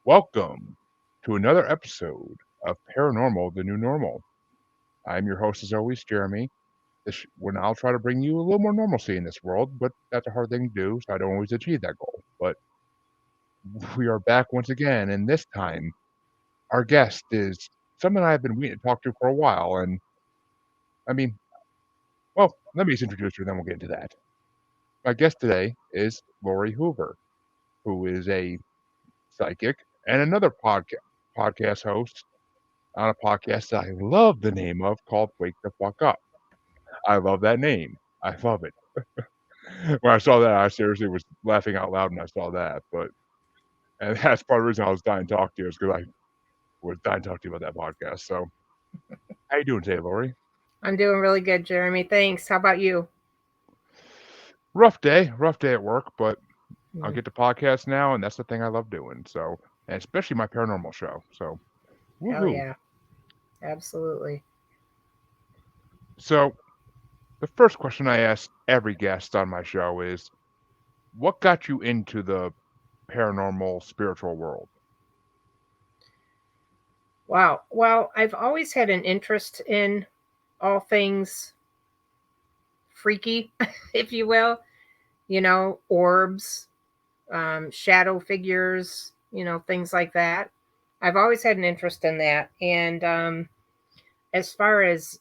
Welcome to another episode of Paranormal, the New Normal. I'm your host, as always, Jeremy. When I'll try to bring you a little more normalcy in this world, but that's a hard thing to do, so I don't always achieve that goal. But we are back once again, and this time our guest is someone I've been waiting to talk to for a while. And I mean, well, let me just introduce her, then we'll get into that. My guest today is Lori Hoover, who is a psychic and another podcast host on a podcast that I love the name of called Wake the Fuck Up. I love that name. I love it. When I saw that, I seriously was laughing out loud when I saw that. And that's part of the reason I was dying to talk to you is because I was dying to talk to you about that podcast. So, how you doing today, Lori? I'm doing really good, Jeremy. Thanks. How about you? Rough day at work, but I'll Mm. get to podcast now, and that's the thing I love doing. So, and especially my paranormal show. So, Hell woohoo! yeah. Absolutely. So, the first question I ask every guest on my show is, what got you into the paranormal spiritual world? Wow. Well, I've always had an interest in all things freaky, if you will, orbs, shadow figures, things like that. I've always had an interest in that. And as far as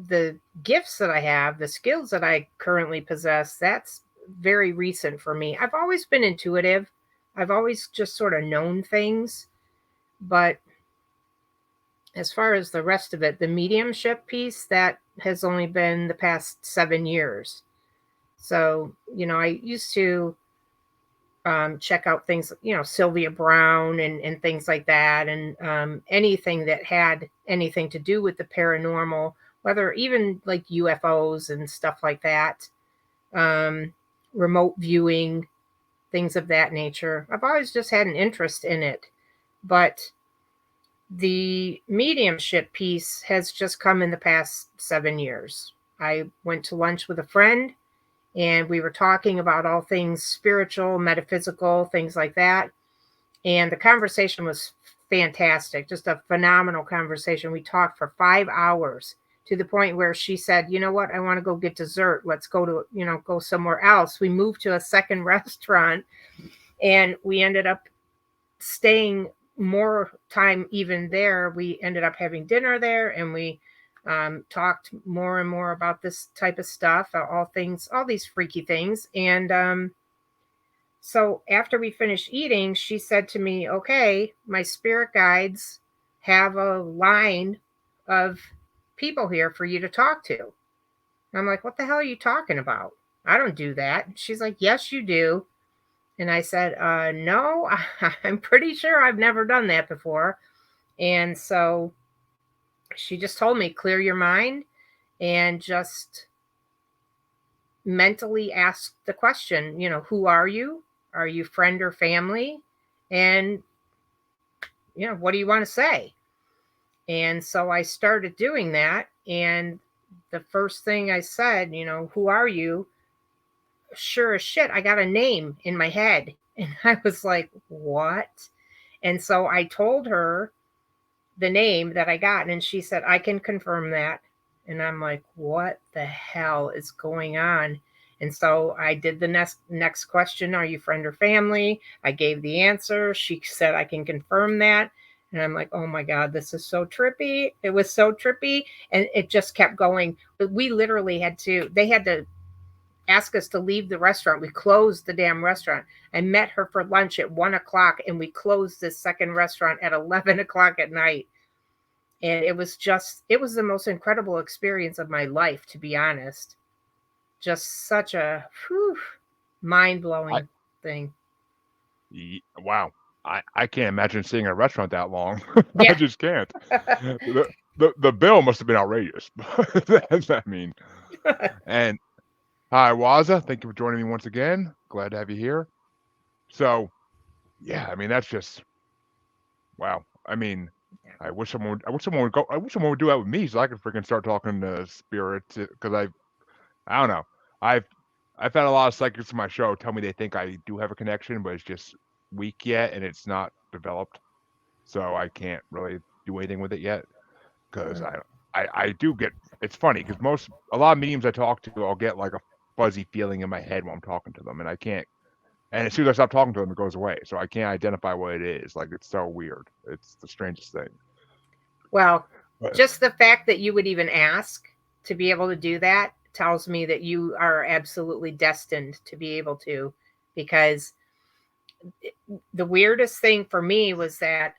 the gifts that I have, the skills that I currently possess, that's very recent for me. I've always been intuitive. I've always just sort of known things, but as far as the rest of it, the mediumship piece, that has only been the past 7 years. So, I used to check out things, Sylvia Brown and things like that, and anything that had anything to do with the paranormal, whether even like UFOs and stuff like that, um, remote viewing, things of that nature. I've always just had an interest in it. But the mediumship piece has just come in the past 7 years. I went to lunch with a friend and we were talking about all things spiritual, metaphysical, things like that. And the conversation was fantastic, just a phenomenal conversation. We talked for 5 hours to the point where she said, "You know what? I want to go get dessert. Let's go to, go somewhere else." We moved to a second restaurant and we ended up staying more time even there. We ended up having dinner there and we talked more and more about this type of stuff, all things, all these freaky things. And so after we finished eating, she said to me, "Okay, my spirit guides have a line of people here for you to talk to." And I'm like, "What the hell are you talking about? I don't do that." She's like, "Yes, you do." And I said, "No, I'm pretty sure I've never done that before." And so she just told me, "Clear your mind and just mentally ask the question, who are you? Are you friend or family? And, what do you want to say?" And so I started doing that. And the first thing I said, "Who are you?" Sure as shit, I got a name in my head. And I was like, "What?" And so I told her the name that I got, and she said, "I can confirm that." And I'm like, "What the hell is going on?" And so I did the next question, "Are you friend or family?" I gave the answer. She said, "I can confirm that." And I'm like, "Oh my God, this is so trippy." It was so trippy. And it just kept going. But we literally they had to ask us to leave the restaurant. We closed the damn restaurant. I met her for lunch at 1 o'clock and we closed this second restaurant at 11 o'clock at night. And it was the most incredible experience of my life, to be honest. Just such a mind I blowing thing. Wow. I can't imagine seeing a restaurant that long. I Yeah. just can't. The bill must have been outrageous. I mean, and hi, Waza. Thank you for joining me once again. Glad to have you here. So, yeah, I mean, that's just wow. I mean, I wish someone would go. I wish someone would do that with me, so I could freaking start talking to spirits. Because I don't know. I've I've had a lot of psychics on my show tell me they think I do have a connection, but it's just weak yet, and it's not. developed, so I can't really do anything with it yet. Because Mm. I do get. It's funny because a lot of mediums I talk to, I'll get like a fuzzy feeling in my head when I'm talking to them, and I can't. And as soon as I stop talking to them, it goes away. So I can't identify what it is. Like it's so weird. It's the strangest thing. Well, But just the fact that you would even ask to be able to do that tells me that you are absolutely destined to be able to, because the weirdest thing for me was that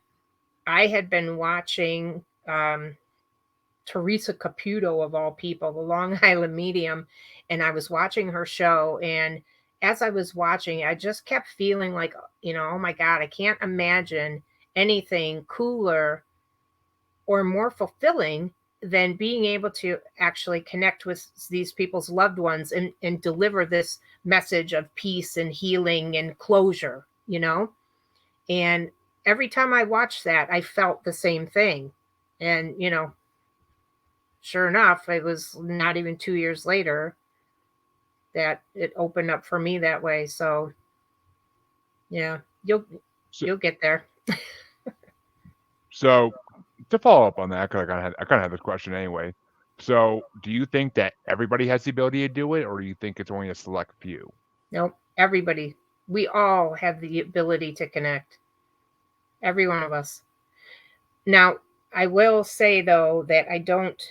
I had been watching Teresa Caputo, of all people, the Long Island medium, and I was watching her show. And as I was watching, I just kept feeling like, oh my God, I can't imagine anything cooler or more fulfilling than being able to actually connect with these people's loved ones and deliver this message of peace and healing and closure. And every time I watched that, I felt the same thing. And, sure enough, it was not even 2 years later that it opened up for me that way. So yeah, you'll so, you'll get there. so to follow up on that, because I kind of have this question anyway. So do you think that everybody has the ability to do it, or do you think it's only a select few? Nope, everybody, we all have the ability to connect. Every one of us. Now, I will say though that I don't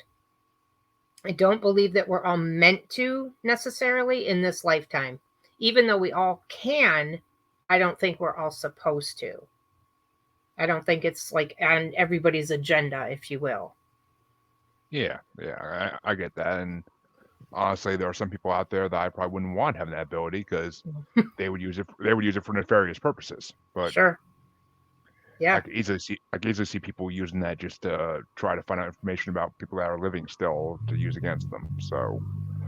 believe that we're all meant to necessarily in this lifetime. Even though we all can, I don't think we're all supposed to. I don't think it's like on everybody's agenda, if you will. Yeah, I get that. And honestly, there are some people out there that I probably wouldn't want having that ability because they would use it for nefarious purposes. But Sure. Yeah. I could easily see people using that just to try to find out information about people that are living still to use against them. So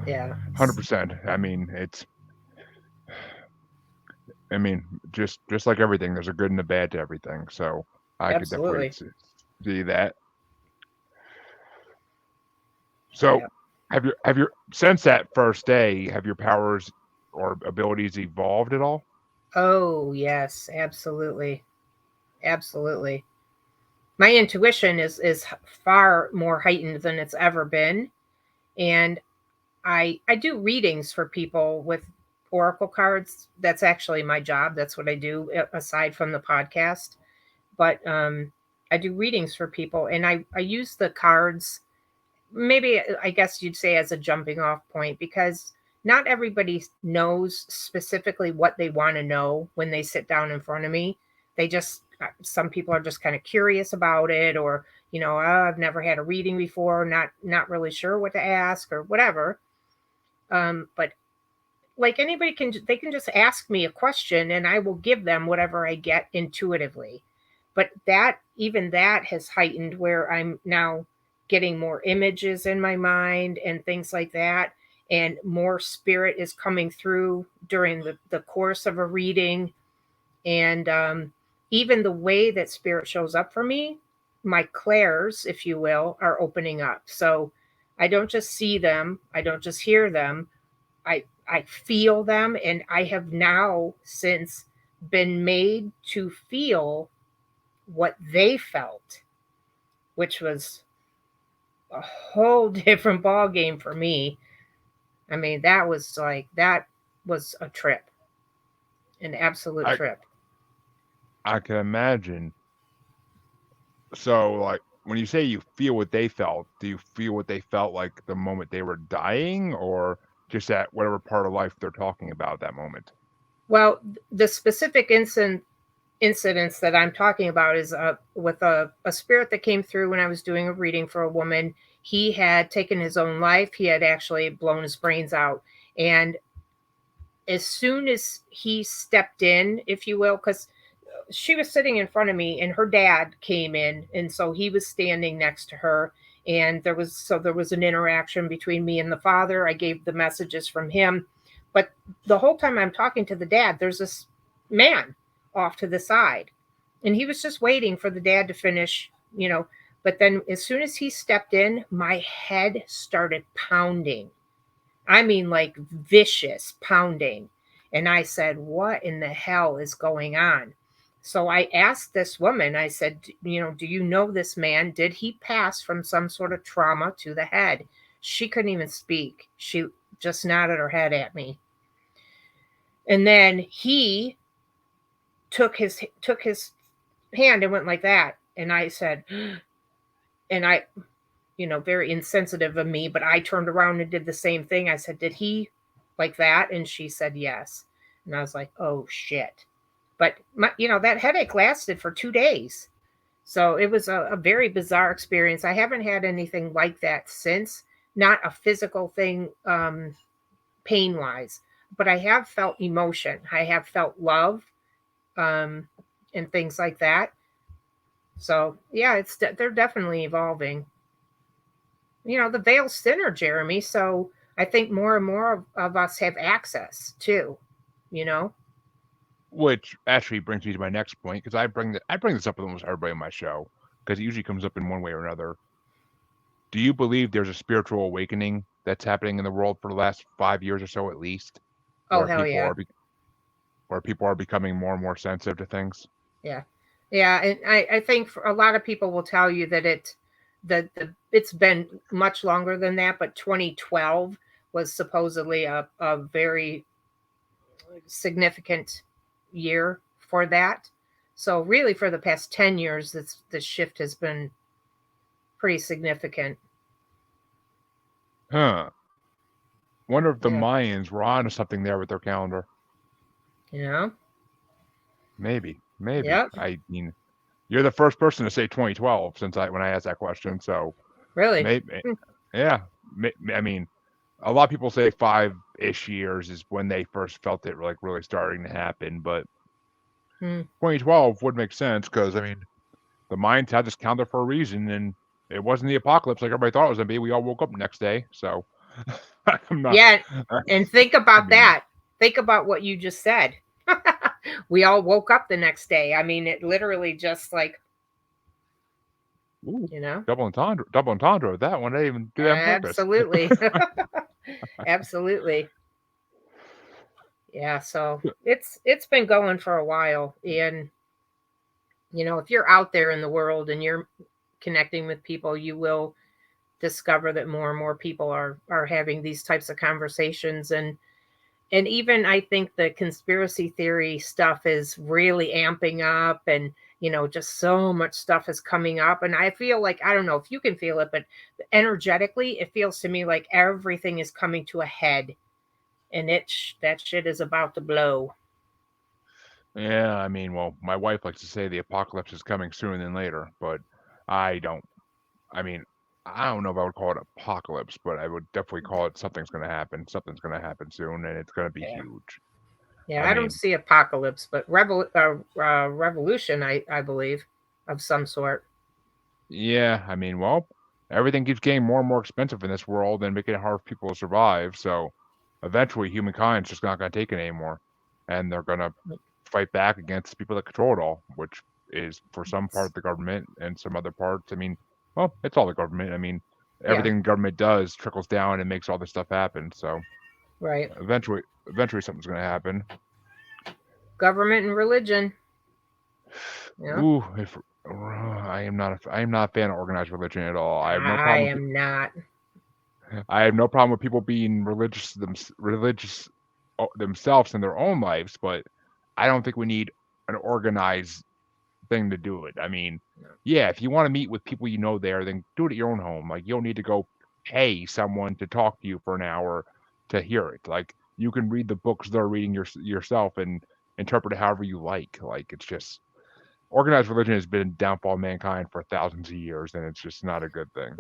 Yeah. 100%. I mean, just like everything, there's a good and a bad to everything. So I could definitely Absolutely. see that. So Yeah. have your since that first day, have your powers or abilities evolved at all? Oh, yes, absolutely. Absolutely. My intuition is far more heightened than it's ever been, and I do readings for people with oracle cards. That's actually my job. That's what I do aside from the podcast. But I do readings for people, and I use the cards, maybe I guess you'd say, as a jumping off point, because not everybody knows specifically what they want to know when they sit down in front of me. They just some people are just kind of curious about it, or oh, I've never had a reading before, not really sure what to ask or whatever. But like anybody can, they can just ask me a question and I will give them whatever I get intuitively. But that, even that has heightened, where I'm now getting more images in my mind and things like that, and more spirit is coming through during the course of a reading. And even the way that spirit shows up for me, my clairs, if you will, are opening up. So I don't just see them, I don't just hear them, I feel them, and I have now since been made to feel what they felt, which was a whole different ball game for me. I mean, that was a trip, an absolute I trip. I can imagine. So like when you say you feel what they felt, do you feel what they felt like the moment they were dying, or just at whatever part of life they're talking about at that moment? Well, the specific incidents that I'm talking about is with a spirit that came through when I was doing a reading for a woman. He had taken his own life. He had actually blown his brains out. And as soon as he stepped in, if you will, because she was sitting in front of me and her dad came in, and so he was standing next to her, and there was an interaction between me and the father. I gave the messages from him, but the whole time I'm talking to the dad, there's this man off to the side, and he was just waiting for the dad to finish. But then as soon as he stepped in, my head started pounding. I mean, like, vicious pounding. And I said, what in the hell is going on? So I asked this woman, I said, do you know this man? Did he pass from some sort of trauma to the head? She couldn't even speak. She just nodded her head at me. And then he took his hand and went like that. And I said, and I, very insensitive of me, but I turned around and did the same thing. I said, did he like that? And she said, yes. And I was like, oh shit. But that headache lasted for 2 days. So it was a very bizarre experience. I haven't had anything like that since, not a physical thing, pain wise, but I have felt emotion. I have felt love, um, and things like that. So yeah, they're definitely evolving. The veil's thinner, Jeremy. So I think more and more of us have access too. You know. Which actually brings me to my next point, because I bring this up with almost everybody on my show, because it usually comes up in one way or another. Do you believe there's a spiritual awakening that's happening in the world for the last 5 years or so, at least, Oh where hell people yeah, are where people are becoming more and more sensitive to things? yeah, yeah. And I think for a lot of people will tell you that it's been much longer than that, but 2012 was supposedly a very significant year for that. So really, for the past 10 years, this shift has been pretty significant. Huh. Wonder if the Yeah, Mayans were onto something there with their calendar. you know. Maybe, maybe. Yep. I mean, you're the first person to say 2012 since when I asked that question. So Really. maybe, yeah. I mean, a lot of people say 5-ish years is when they first felt it like really starting to happen, but Hmm. 2012 would make sense because I mean, the Mayans had this calendar for a reason, and it wasn't the apocalypse like everybody thought it was gonna be. We all woke up the next day, so I'm not. Yeah, and think I about mean, that. Think about what you just said. We all woke up the next day. I mean, it literally just like, ooh, you know. double entendre with that one. I didn't even do that on purpose. Absolutely. Absolutely. Yeah, so it's been going for a while, and if you're out there in the world and you're connecting with people, you will discover that more and more people are having these types of conversations. And even I think the conspiracy theory stuff is really amping up, and just so much stuff is coming up, and I feel like, I don't know if you can feel it, but energetically it feels to me like everything is coming to a head, and that shit is about to blow. Yeah, I mean, well, my wife likes to say the apocalypse is coming sooner than later, but I don't. I mean, I don't know if I would call it apocalypse, but I would definitely call it something's going to happen. Something's going to happen soon, and it's going to be Yeah. huge. Yeah, I I don't mean, see apocalypse, but revolution, I believe, of some sort. yeah, I mean, well, everything keeps getting more and more expensive in this world and making it hard for people to survive. So eventually, humankind's just not going to take it anymore, and they're going to fight back against the people that control it all, which is for some part the government and some other parts. I mean, well, it's all the government. I mean, Yeah, everything the government does trickles down and makes all this stuff happen. So right. eventually, something's going to happen. Government and religion. Yeah, Ooh, if I am not a fan of organized religion at all. I have no I problem with am not. I have no problem with people being religious themselves in their own lives, but I don't think we need an organized thing to do it. I mean, No. yeah, if you want to meet with people you know there, then do it at your own home. Like you don't need to go pay someone to talk to you for an hour to hear it. Like you can read the books they're reading yourself and interpret it however you like. Like it's just organized religion has been downfall of mankind for thousands of years, and it's just not a good thing.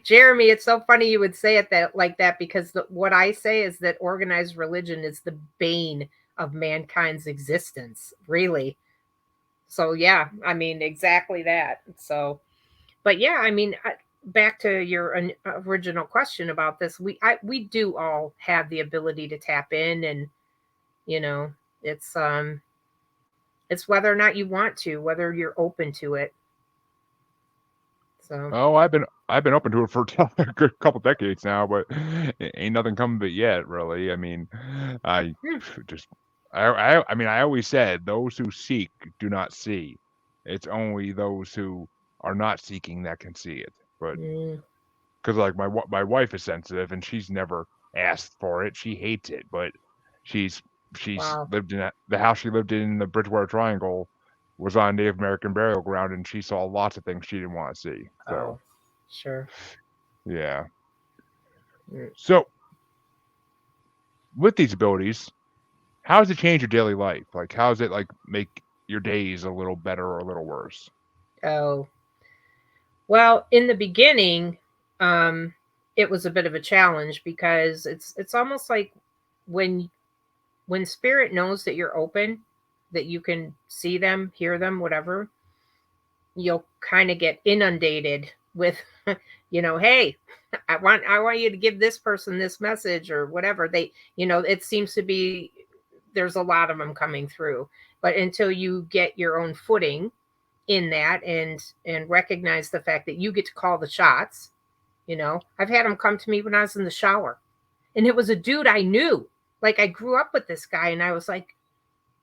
Jeremy, it's so funny you would say it that like that, because what I say is that organized religion is the bane of mankind's existence, really. So yeah, I mean exactly that. So, but yeah, I mean, back to your original question about this, we do all have the ability to tap in, and you know, it's um it's whether or not you want to, whether you're open to it. So Oh, I've been open to it for a good couple decades now, but ain't nothing come of it yet, really. I mean, I hmm, just I mean, I always said those who seek do not see. It's only those who are not seeking that can see it. But Mm, because like my wife is sensitive and she's never asked for it. She hates it, but she's she's wow. lived in the house she lived in the Bridgewater Triangle was on Native American burial ground, and she saw lots of things she didn't want to see. So Oh, sure. yeah. Mm. So with these abilities, how does it change your daily life? Like, how does it like make your days a little better or a little worse? Oh, well, in the beginning, um, it was a bit of a challenge because it's almost like when when spirit knows that you're open, that you can see them, hear them, whatever, you'll kind of get inundated with, hey, I want you to give this person this message or whatever. It seems to be there's a lot of them coming through, but until you get your own footing in that and recognize the fact that you get to call the shots. I've had them come to me when I was in the shower, and it was a dude I knew. Like, I grew up with this guy, and I was like,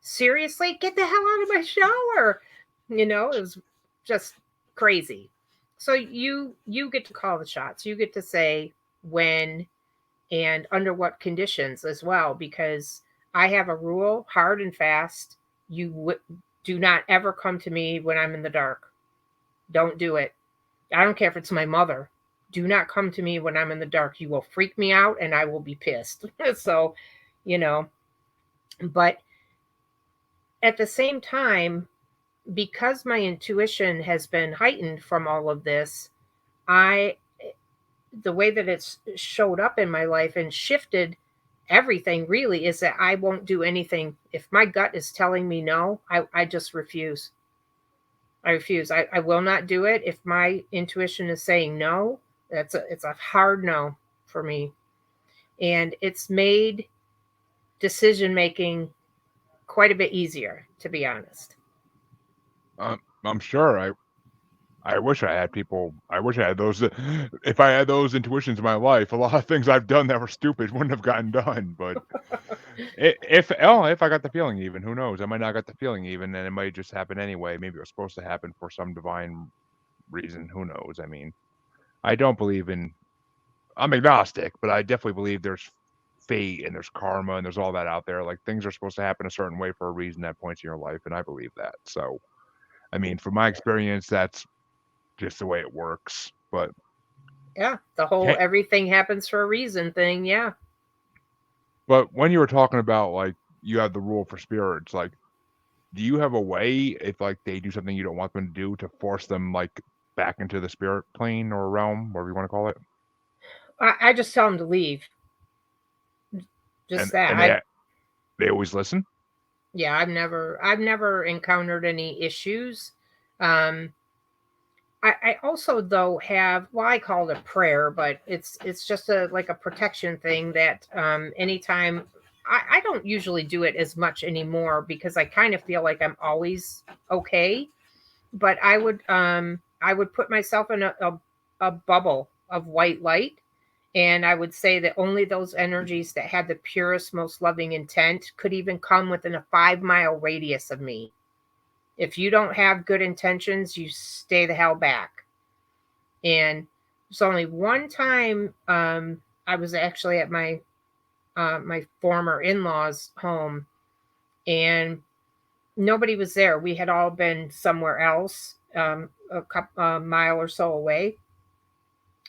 seriously, get the hell out of my shower. It was just crazy. So you get to call the shots. You get to say when and under what conditions as well, because I have a rule, hard and fast. Do not ever come to me when I'm in the dark. Don't do it. I don't care if it's my mother. Do not come to me when I'm in the dark. You will freak me out and I will be pissed. So, you know, but at the same time, because my intuition has been heightened from all of this, I the way that it's showed up in my life and shifted everything really is that I won't do anything. If my gut is telling me no, I just refuse. I refuse. I will not do it. If my intuition is saying no, it's a hard no for me. And it's made decision making quite a bit easier, to be honest. I'm sure. I wish I had people. I wish I had those. If I had those intuitions in my life, a lot of things I've done that were stupid wouldn't have gotten done. But if I got the feeling, even who knows? I might not got the feeling even, and it might just happen anyway. Maybe it was supposed to happen for some divine reason. Who knows? I mean, I don't believe in. I'm agnostic, but I definitely believe there's fate and there's karma and there's all that out there. Like things are supposed to happen a certain way for a reason at points in your life, and I believe that. So, I mean, from my experience, that's just the way it works. But Yeah, the whole can everything happens for a reason thing. Yeah. but when you were talking about like you have the rule for spirits, like do you have a way if like they do something you don't want them to do to force them like back into the spirit plane or realm, whatever you want to call it? I just tell them to leave. Just that. And they always listen. Yeah, I've never encountered any issues. Um, I also though have, well, I call it a prayer, but it's just a like a protection thing that anytime I don't usually do it as much anymore because I kind of feel like I'm always okay. But I would put myself in a bubble of white light, and I would say that only those energies that had the purest, most loving intent could even come within a 5 mile radius of me. If you don't have good intentions, you stay the hell back. And there's only one time I was actually at my former in-laws' home, and nobody was there. We had all been somewhere else, a mile or so away,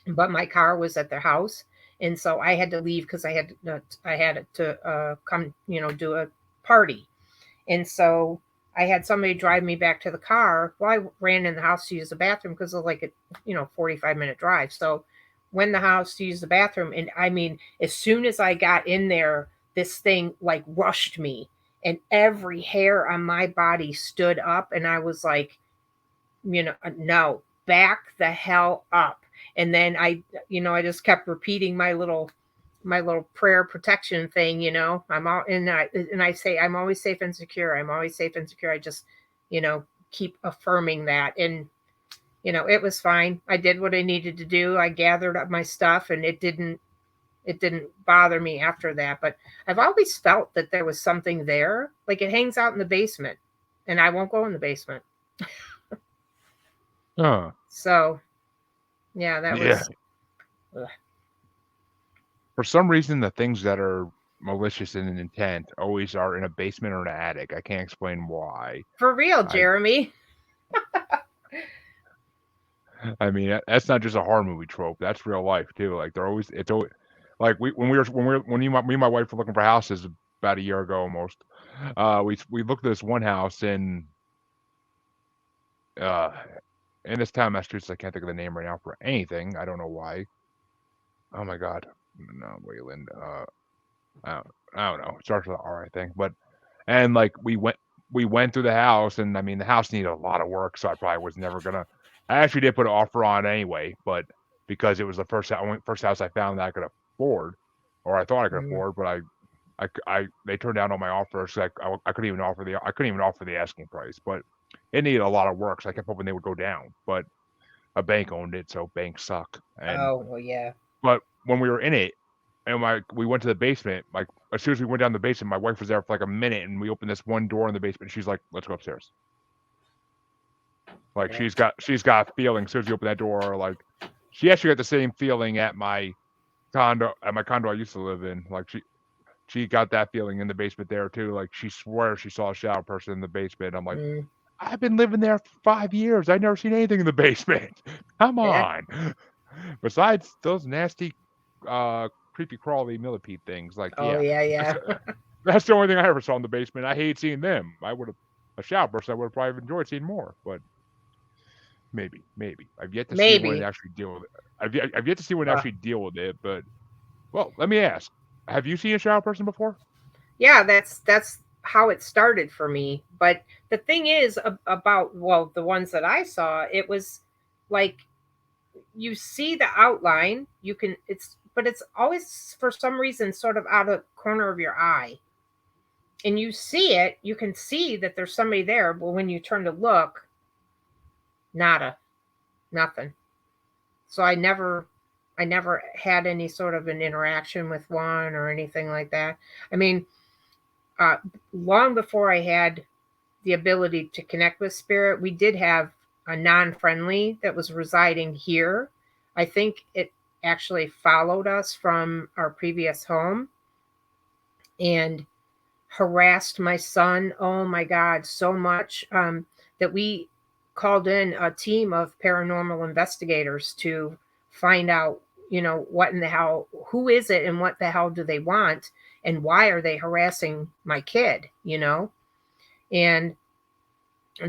but my car was at their house, and so I had to leave because I had to come, do a party. And so I had somebody drive me back to the car. Well, I ran in the house to use the bathroom because it was like a 45-minute drive. So went in the house to use the bathroom, and I mean, as soon as I got in there, this thing like rushed me, and every hair on my body stood up, and I was like, no, back the hell up. And then I just kept repeating my little prayer protection thing. And I say I'm always safe and secure. I'm always safe and secure. I just, keep affirming that. And it was fine. I did what I needed to do. I gathered up my stuff, and it didn't. it didn't bother me after that. But I've always felt that there was something there. Like it hangs out in the basement, and I won't go in the basement. Huh. So yeah, that Yeah. was. Ugh. For some reason, the things that are malicious in intent always are in a basement or an attic. I can't explain why. For real, I Jeremy. I mean, that's not just a horror movie trope. That's real life too. Like they're always it's always like when me and my wife were looking for houses about a year ago almost. We looked at this one house uh in this town, Massachusetts. I can't think of the name right now for anything. I don't know why. Oh my god, no, Wayland. I don't, I don't know. It starts with an R, I think. But and like we went through the house, and I mean the house needed a lot of work, so I probably was never gonna. I actually did put an offer on anyway, but because it was the first house I found that I could afford, or I thought I could Mm. afford, but they turned down all my offers. Like I couldn't even offer the asking price, but it needed a lot of work, so I kept hoping they would go down. But a bank owned it, so banks suck. And Oh well, yeah. but when we were in it, and we went to the basement, like as soon as we went down the basement, my wife was there for like a minute, and we opened this one door in the basement. She's like, "Let's go upstairs." Like Yeah. she's got a feeling as soon as you open that door. Like she actually got the same feeling at my condo I used to live in. Like she got that feeling in the basement there too. Like she swears she saw a shadow person in the basement. I'm like, Mm. I've been living there for 5 years. I've never seen anything in the basement. Come Yeah. on. Besides those nasty, creepy crawly millipede things, like Oh yeah, yeah, that's yeah. that's the only thing I ever saw in the basement. I hate seeing them. I would have a shower person. I would have probably enjoyed seeing more, but maybe I've yet to see one Maybe. actually deal with it. I've yet to see one Uh, actually deal with it. But well, let me ask: have you seen a shower person before? yeah, that's how it started for me. But the thing is about, well, the ones that I saw, it was like you see the outline, you can it's but it's always for some reason sort of out of the corner of your eye. And you see it, you can see that there's somebody there, but when you turn to look, nada, nothing. So I never had any sort of an interaction with one or anything like that. I mean, uh, long before I had the ability to connect with spirit, we did have a non-friendly that was residing here. I think it actually followed us from our previous home and harassed my son. Oh my God, so much that we called in a team of paranormal investigators to find out, what in the hell, who is it, and what the hell do they want, and why are they harassing my kid. And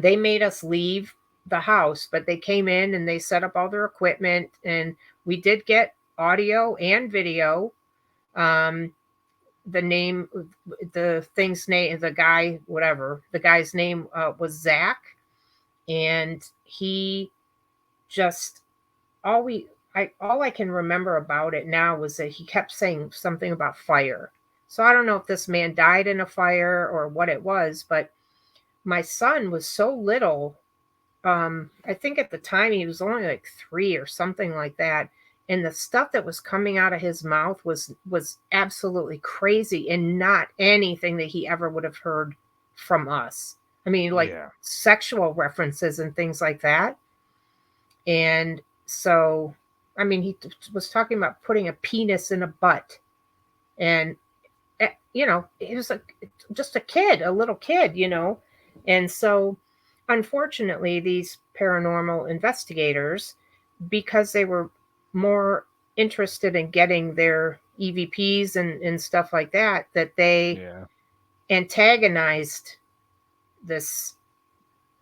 they made us leave the house, but they came in and they set up all their equipment, and we did get audio and video. Um, the name, the thing's name, the guy, whatever, the guy's name was Zach, and he just all I can remember about it now was that he kept saying something about fire. So I don't know if this man died in a fire or what it was, but my son was so little. I think at the time he was only like 3 or something like that, and the stuff that was coming out of his mouth was absolutely crazy and not anything that he ever would have heard from us. I mean, like Yeah, sexual references and things like that. And so, I mean, was talking about putting a penis in a butt, and he was just a kid, a little kid. And so unfortunately these paranormal investigators, because they were more interested in getting their EVPs and stuff like that, that they yeah, antagonized this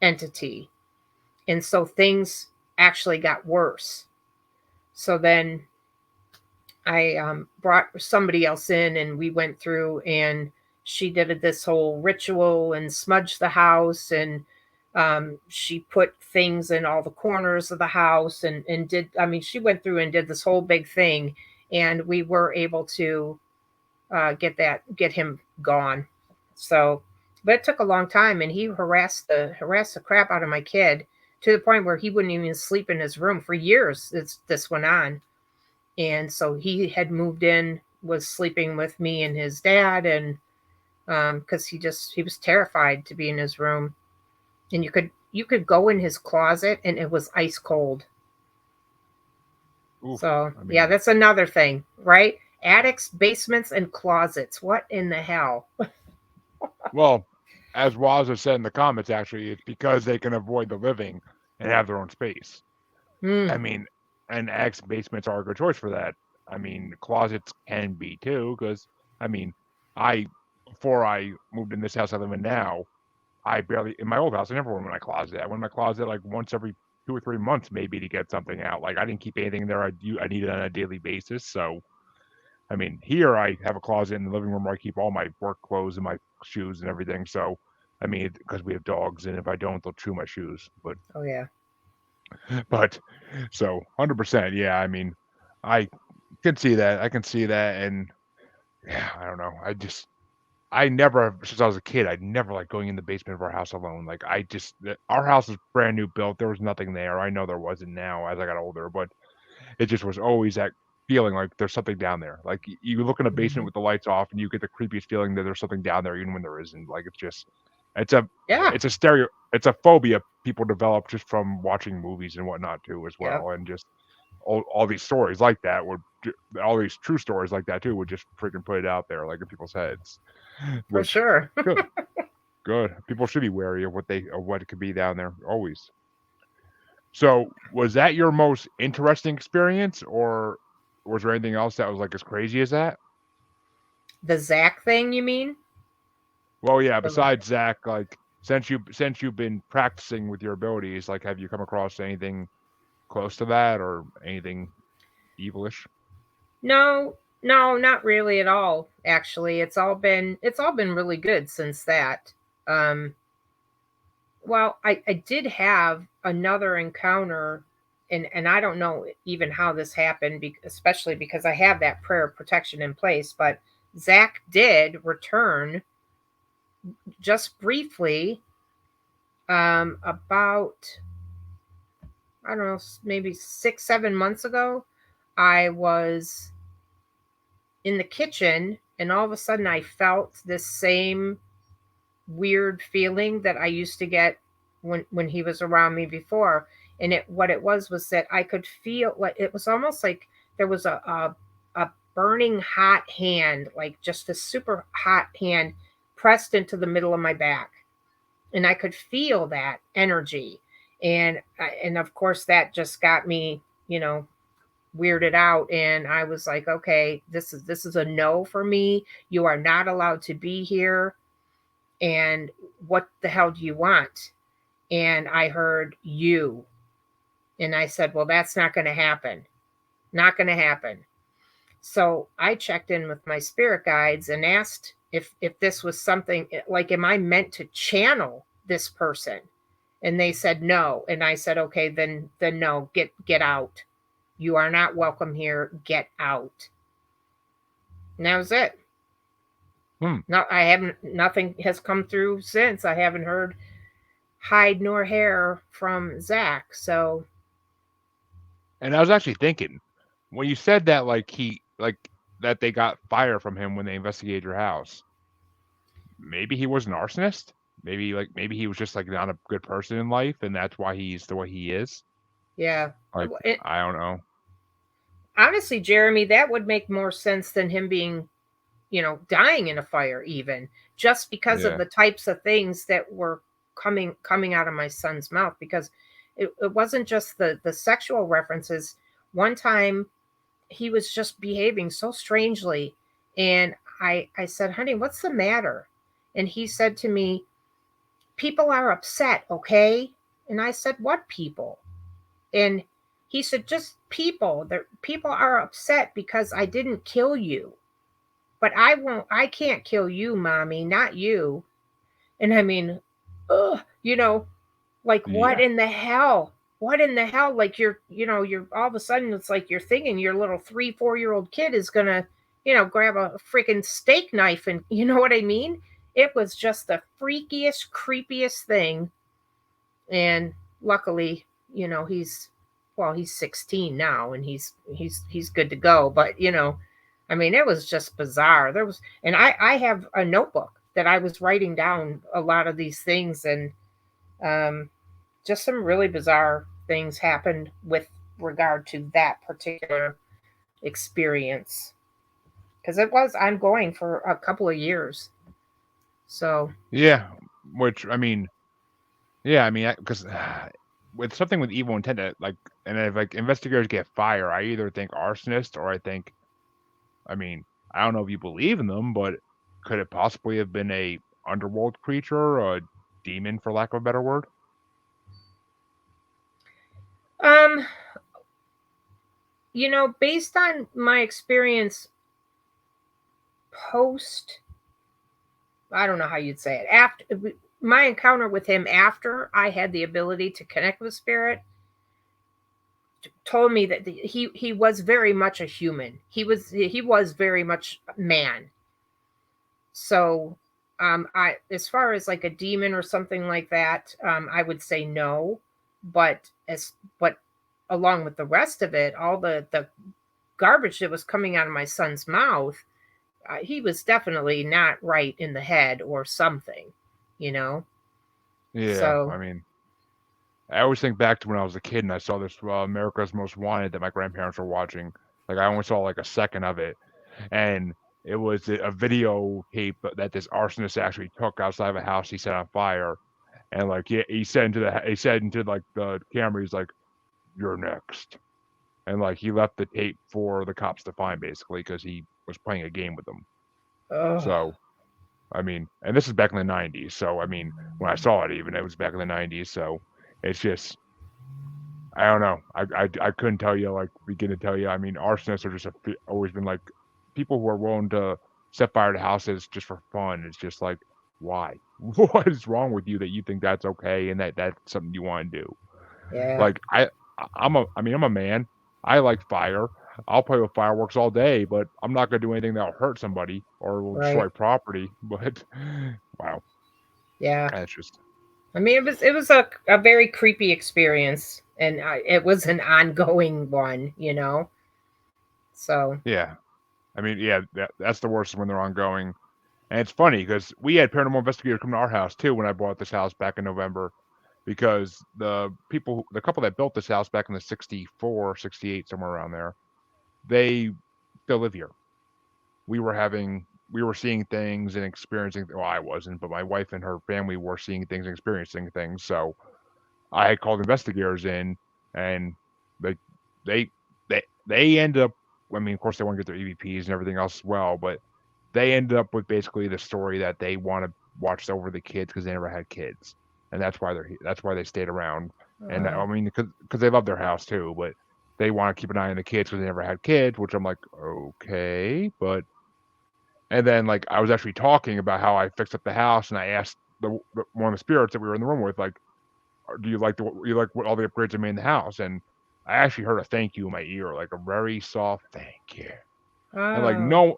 entity, and so things actually got worse. So then I brought somebody else in, and we went through, and she did this whole ritual and smudged the house, and she put things in all the corners of the house, and did, I mean, she went through and did this whole big thing, and we were able to get him gone. So, but it took a long time, and he harassed the crap out of my kid to the point where he wouldn't even sleep in his room for years. This went on, And so he had moved in, was sleeping with me and his dad, and because he was terrified to be in his room. And you could go in his closet and it was ice cold. Oof. So I yeah, mean, that's another thing, right? Attics, basements, and closets. What in the hell? well, as Waz has said in the comments, actually, it's because they can avoid the living and have their own space. Hmm. I mean, and X basements are a good choice for that. I mean, closets can be too, because I mean, I before I moved in this house I live in now, I barely in my old house I never went in my closet. I went in my closet like once every 2 or 3 months maybe to get something out. Like I didn't keep anything there I needed on a daily basis. So I mean, here I have a closet in the living room where I keep all my work clothes and my shoes and everything. So I mean, because we have dogs, and if I don't, they'll chew my shoes. Oh yeah. But so 100%, yeah. I mean, I can see that. I can see that, and yeah, I don't know. I never, since I was a kid, I never liked going in the basement of our house alone. Like our house is brand new built. There was nothing there. I know there wasn't now as I got older, but it just was always that feeling like there's something down there. Like you look in a basement Hmm. with the lights off, and you get the creepiest feeling that there's something down there, even when there isn't. Like it's a, Yeah. it's a phobia people develop just from watching movies and whatnot too, as Yep. well, and just all these stories like that all these true stories like that too would just freaking put it out there like in people's heads, For which sure. good, good. People should be wary of what could be down there always. So, was that your most interesting experience, or was there anything else that was like as crazy as that? The Zach thing, you mean? Well, yeah. The- Besides Zach, like since you've been practicing with your abilities, like have you come across anything close to that or anything evilish? No, no, not really at all. Actually, it's all been really good since that. Um, well, I did have another encounter, and I don't know even how this happened, especially because I have that prayer of protection in place. But Zach did return just briefly, about, I don't know, maybe 6, 7 months ago. I was in the kitchen, and all of a sudden I felt this same weird feeling that I used to get when he was around me before. And what it was that I could feel, like it was almost like there was a burning hot hand, like just a super hot hand pressed into the middle of my back, and I could feel that energy. And of course that just got me, you know, weirded out, and I was like, okay, this is a no for me. You are not allowed to be here, and what the hell do you want? And I heard you, and I said, well, that's not going to happen. Not going to happen. So I checked in with my spirit guides and asked if this was something like, am I meant to channel this person? And they said no. And I said, okay, then no, get out. You are not welcome here. Get out. And that was it. Hmm. No, I haven't. Nothing has come through since. I haven't heard hide nor hair from Zach. So And I was actually thinking when you said that, that they got fire from him when they investigated your house. Maybe he was an arsonist. Maybe he was just like not a good person in life, and that's why he's the way he is. yeah, Like I don't know. honestly, Jeremy, that would make more sense than him being, dying in a fire, even just because of Yeah. the types of things that were coming out of my son's mouth. Because it wasn't just the sexual references. One time he was just behaving so strangely, and I said, honey, what's the matter? And he said to me, people are upset, okay? And I said, what people? And he said, just people. People are upset because I didn't kill you. But I can't kill you, mommy, not you. And I mean, ugh, like, what Yeah. in the hell? What in the hell? Like, you're all of a sudden, it's like you're thinking your little 3, 4-year-old kid is gonna, grab a freaking steak knife, and you know what I mean? It was just the freakiest, creepiest thing. And luckily, he's well, he's 16 now, and he's good to go. But I mean, it was just bizarre. There was, and I have a notebook that I was writing down a lot of these things, and um, just some really bizarre things happened with regard to that particular experience, because it was ongoing for a couple of years. So, Yeah, which I mean, yeah, I mean, because with something with evil intent, like, and if like investigators get fired, I either think arsonist or I think, I mean, I don't know if you believe in them, but could it possibly have been a underworld creature, a demon, for lack of a better word? um, based on my experience post, I don't know how you'd say it, after my encounter with him, after I had the ability to connect with spirit, told me that he was very much a human. He was very much man. So, I, as far as like a demon or something like that, I would say no. But but along with the rest of it, all the garbage that was coming out of my son's mouth, he was definitely not right in the head or something, you know. Yeah, So, I mean, I always think back to when I was a kid and I saw this America's Most Wanted that my grandparents were watching. Like I only saw like a second of it, and it was a video tape that this arsonist actually took outside of a house he set on fire, and like he said into like the camera, he's like, "You're next," and like he left the tape for the cops to find basically because he was playing a game with them. oh, So I mean, and this is back in the '90s. So I mean, when I saw it, even it was back in the '90s. So it's just I don't know. I couldn't tell you like begin to tell you. I mean, arsonists are just always been like people who are willing to set fire to houses just for fun. It's just like why? What is wrong with you that you think that's okay and that that's something you want to do? yeah, Like I'm a man. I like fire. I'll play with fireworks all day, but I'm not gonna do anything that'll hurt somebody or will right, destroy property. But wow, yeah. that's just I mean, it was a very creepy experience, and it was an ongoing one, So, yeah. I mean, yeah, that's the worst when they're ongoing. And it's funny because we had paranormal investigators come to our house too when I bought this house back in November because the couple that built this house back in the 64, 68, somewhere around there, they still live here. We were seeing things and experiencing, well, I wasn't, but my wife and her family were seeing things and experiencing things. So I had called investigators in and they, they, they ended up, I mean, of course they want to get their EVPs and everything else as well, but they ended up with basically the story that they want to watch over the kids because they never had kids, and that's why they stayed around. And uh, I mean, because they love their house too, but they want to keep an eye on the kids because they never had kids. Which I'm like, okay, but and then like I was actually talking about how I fixed up the house, and I asked one of the spirits that we were in the room with, like, do you like what all the upgrades I made in the house? And I actually heard a thank you in my ear, like a very soft thank you. And like oh, no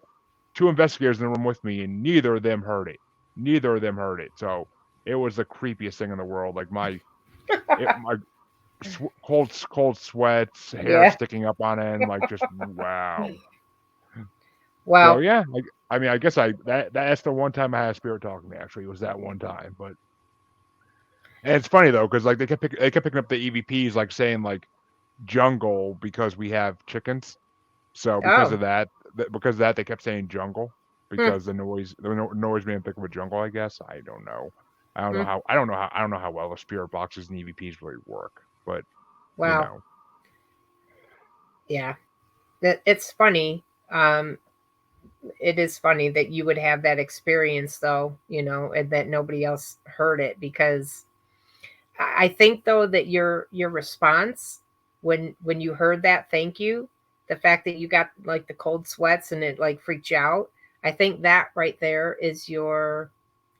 two investigators in the room with me, and neither of them heard it. Neither of them heard it. So it was the creepiest thing in the world. Like my cold sweats, hair yeah. sticking up on end, like just wow. So Well, yeah, like I mean, I guess that's the one time I had a spirit talk to me. Actually, was that one time. But and it's funny though, because like they kept picking up the EVPs, like saying like jungle because we have chickens. So oh, because of that, they kept saying jungle hmm, because the noise made them think of a jungle. I guess I don't know. hmm, I don't know how well the spirit boxes and EVPs really work, but you wow, know, yeah. It's funny. Um, it is funny that you would have that experience, though, and that nobody else heard it, because I think though that your response when you heard that thank you, the fact that you got like the cold sweats and it like freaked you out, I think that right there is your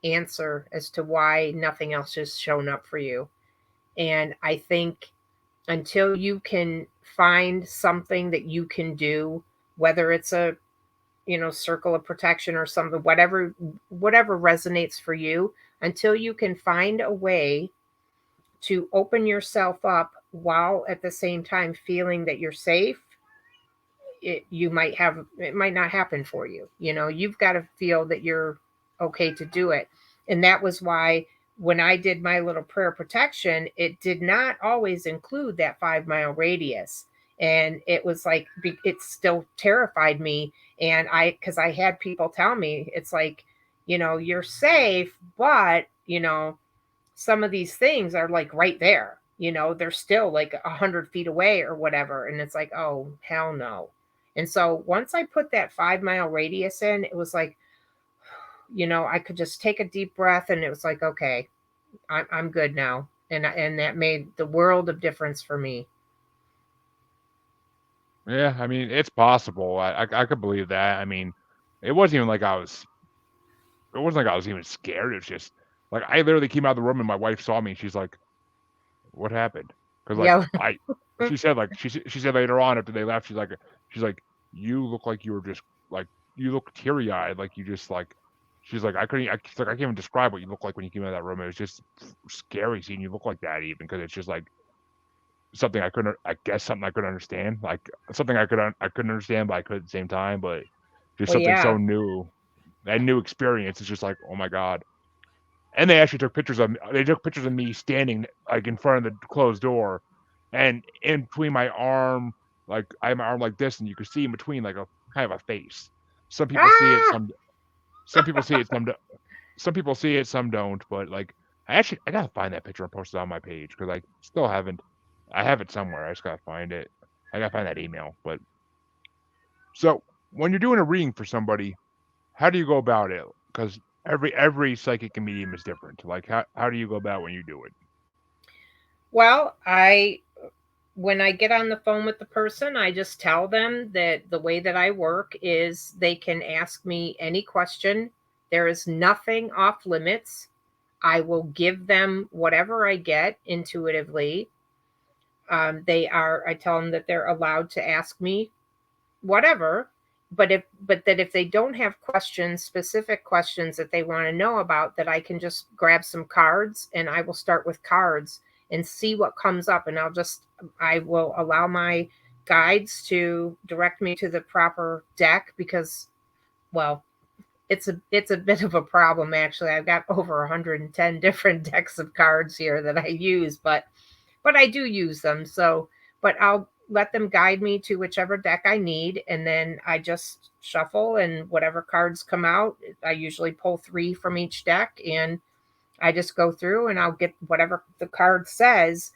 answer as to why nothing else has shown up for you. And I think until you can find something that you can do, whether it's a circle of protection or something, whatever resonates for you, until you can find a way to open yourself up while at the same time feeling that you're safe, it might not happen for you. You've got to feel that you're okay to do it. And that was why when I did my little prayer protection, it did not always include that 5 mile radius. And it was like, it still terrified me. And because I had people tell me, it's like, you're safe, but, some of these things are like right there. They're still like 100 feet away or whatever. And it's like, oh, hell no. And so once I put that 5 mile radius in, it was like, I could just take a deep breath, and it was like, okay, I'm good now. And that made the world of difference for me. Yeah, I mean, it's possible. I could believe that. I mean, it wasn't even like I was. It wasn't like I was even scared. It's just like I literally came out of the room and my wife saw me. And she's like, "What happened?" Because like Yeah. she said like she said later on after they left, she's like, "You look like you were just like you look teary eyed, like you just like." She's like, she's like, I can't even describe what you look like when you came out of that room. It was just scary seeing you look like that, even because it's just like something I couldn't, I guess something I couldn't understand, like something I couldn't understand, but I could at the same time, but just Well, something yeah. so new, that new experience is just like, oh my god. And they actually took pictures of me standing like in front of the closed door, and in between my arm, like I have my arm like this, and you can see in between like a kind of a face. Some people see it, Ah. some people see it, some people see it, some don't. But like, I gotta find that picture and post it on my page because I still haven't. I have it somewhere. I just gotta find it. I gotta find that email. But so when you're doing a reading for somebody, how do you go about it? Because every psychic and medium is different. Like how do you go about when you do it? Well, when I get on the phone with the person, I just tell them that the way that I work is they can ask me any question. There is nothing off limits. I will give them whatever I get intuitively. I tell them that they're allowed to ask me whatever, but that if they don't have questions, specific questions that they want to know about, that I can just grab some cards and I will start with cards and see what comes up. And I will allow my guides to direct me to the proper deck because, well, it's a bit of a problem actually. I've got over 110 different decks of cards here that I use, but I do use them. So, but I'll let them guide me to whichever deck I need, and then I just shuffle, and whatever cards come out, I usually pull three from each deck, and I just go through, and I'll get whatever the card says.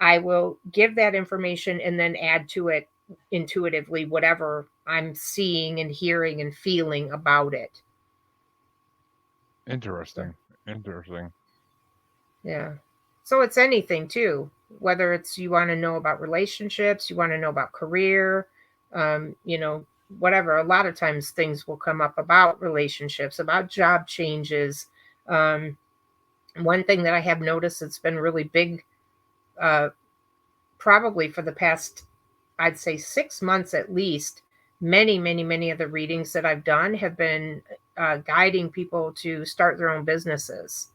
I will give that information and then add to it intuitively whatever I'm seeing and hearing and feeling about it. So, Interesting. Interesting. yeah. So it's anything too, whether it's you want to know about relationships, you want to know about career, um, you know, whatever. A lot of times things will come up about relationships, about job changes. Um, One thing that I have noticed that's been really big, uh, probably for the past, I'd say 6 months at least, many of the readings that I've done have been guiding people to start their own businesses.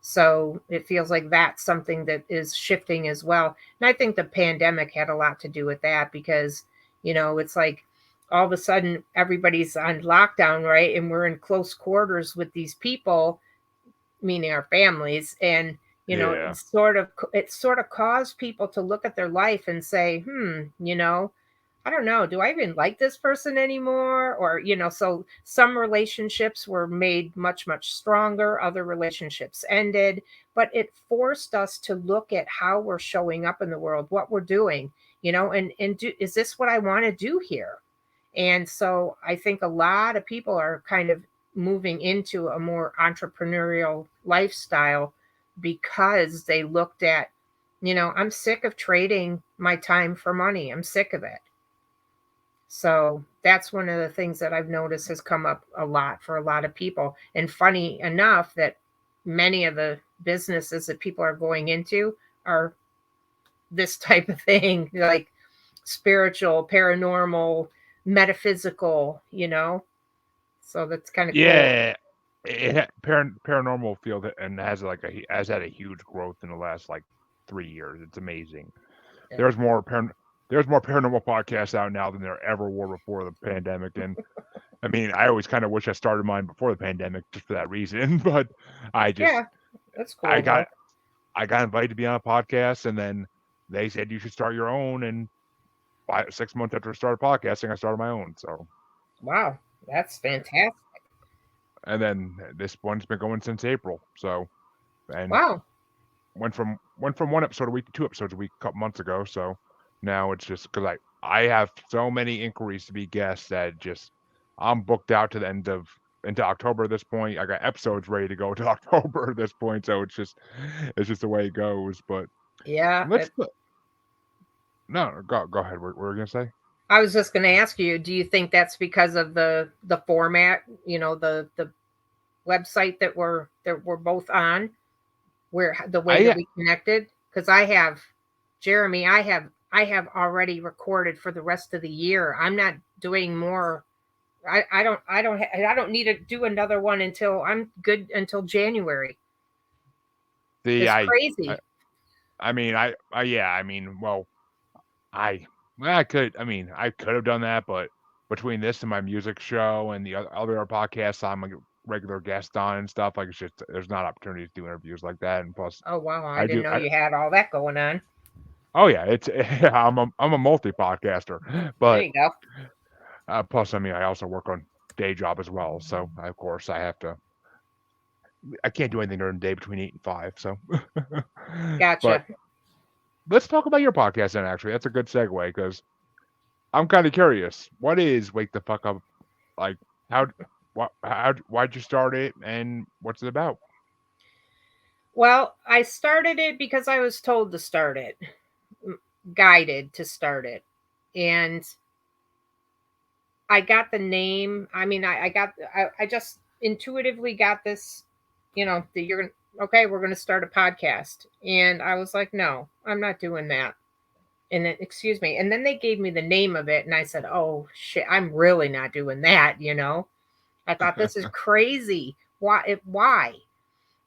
So it feels like that's something that is shifting as well. And I think the pandemic had a lot to do with that because, it's like all of a sudden everybody's on lockdown, right? And we're in close quarters with these people, meaning our families. And, Yeah. it sort of caused people to look at their life and say, I don't know, do I even like this person anymore? Or, so some relationships were made much, much stronger, other relationships ended, but it forced us to look at how we're showing up in the world, what we're doing, is this what I want to do here? And so I think a lot of people are kind of moving into a more entrepreneurial lifestyle because they looked at, I'm sick of trading my time for money. I'm sick of it. So that's one of the things that I've noticed has come up a lot for a lot of people. And funny enough, that many of the businesses that people are going into are this type of thing, like spiritual, paranormal, metaphysical, So that's kind of cool. Yeah. Paranormal field and has like has had a huge growth in the last like 3 years. It's amazing. Yeah. There's more there's more paranormal podcasts out now than there ever were before the pandemic, and I mean, I always kind of wish I started mine before the pandemic just for that reason, but I just Yeah, that's I cool got though. I got invited to be on a podcast, and then they said you should start your own, and 6 months after I started podcasting, I started my own. So, Wow, that's fantastic. and then this one's been going since April. So, and Wow. went from 1 episode a week to 2 episodes a week a couple months ago. So now it's just because I have so many inquiries to be guests that just I'm booked out to the end of into October at this point. I got episodes ready to go to October at this point. So it's just the way it goes. But Yeah, let's no go ahead. What were you gonna say? I was just going to ask you, do you think that's because of the format, the website that we're both on, where the way that I we connected? Because I have Jeremy, I have already recorded for the rest of the year. I'm not doing more. I don't need to do another one until I'm good until January. the It's I crazy. I mean I yeah I mean I I could I mean I could have done that, but between this and my music show and the other podcasts I'm a regular guest on and stuff, like it's just there's not opportunities to do interviews like that. And plus, Oh wow, I I didn't do know I you had all that going on. oh yeah, it's I'm a multi podcaster, There but you go. plus I mean I also work on day job as well, so of course I can't do anything during the day between 8 and 5. So, but Gotcha. let's talk about your podcast then. Actually, that's a good segue because I'm kind of curious. What is Wake the Fuck Up? Like, how, why'd you start it, and what's it about? Well, I started it because I was told to start it, guided to start it. And I got the name. I mean, I just intuitively got this, that you're going to, okay, we're going to start a podcast. And I was like, no, I'm not doing that. And then, excuse me. And then they gave me the name of it. And I said, oh, shit, I'm really not doing that. I thought this is crazy. Why?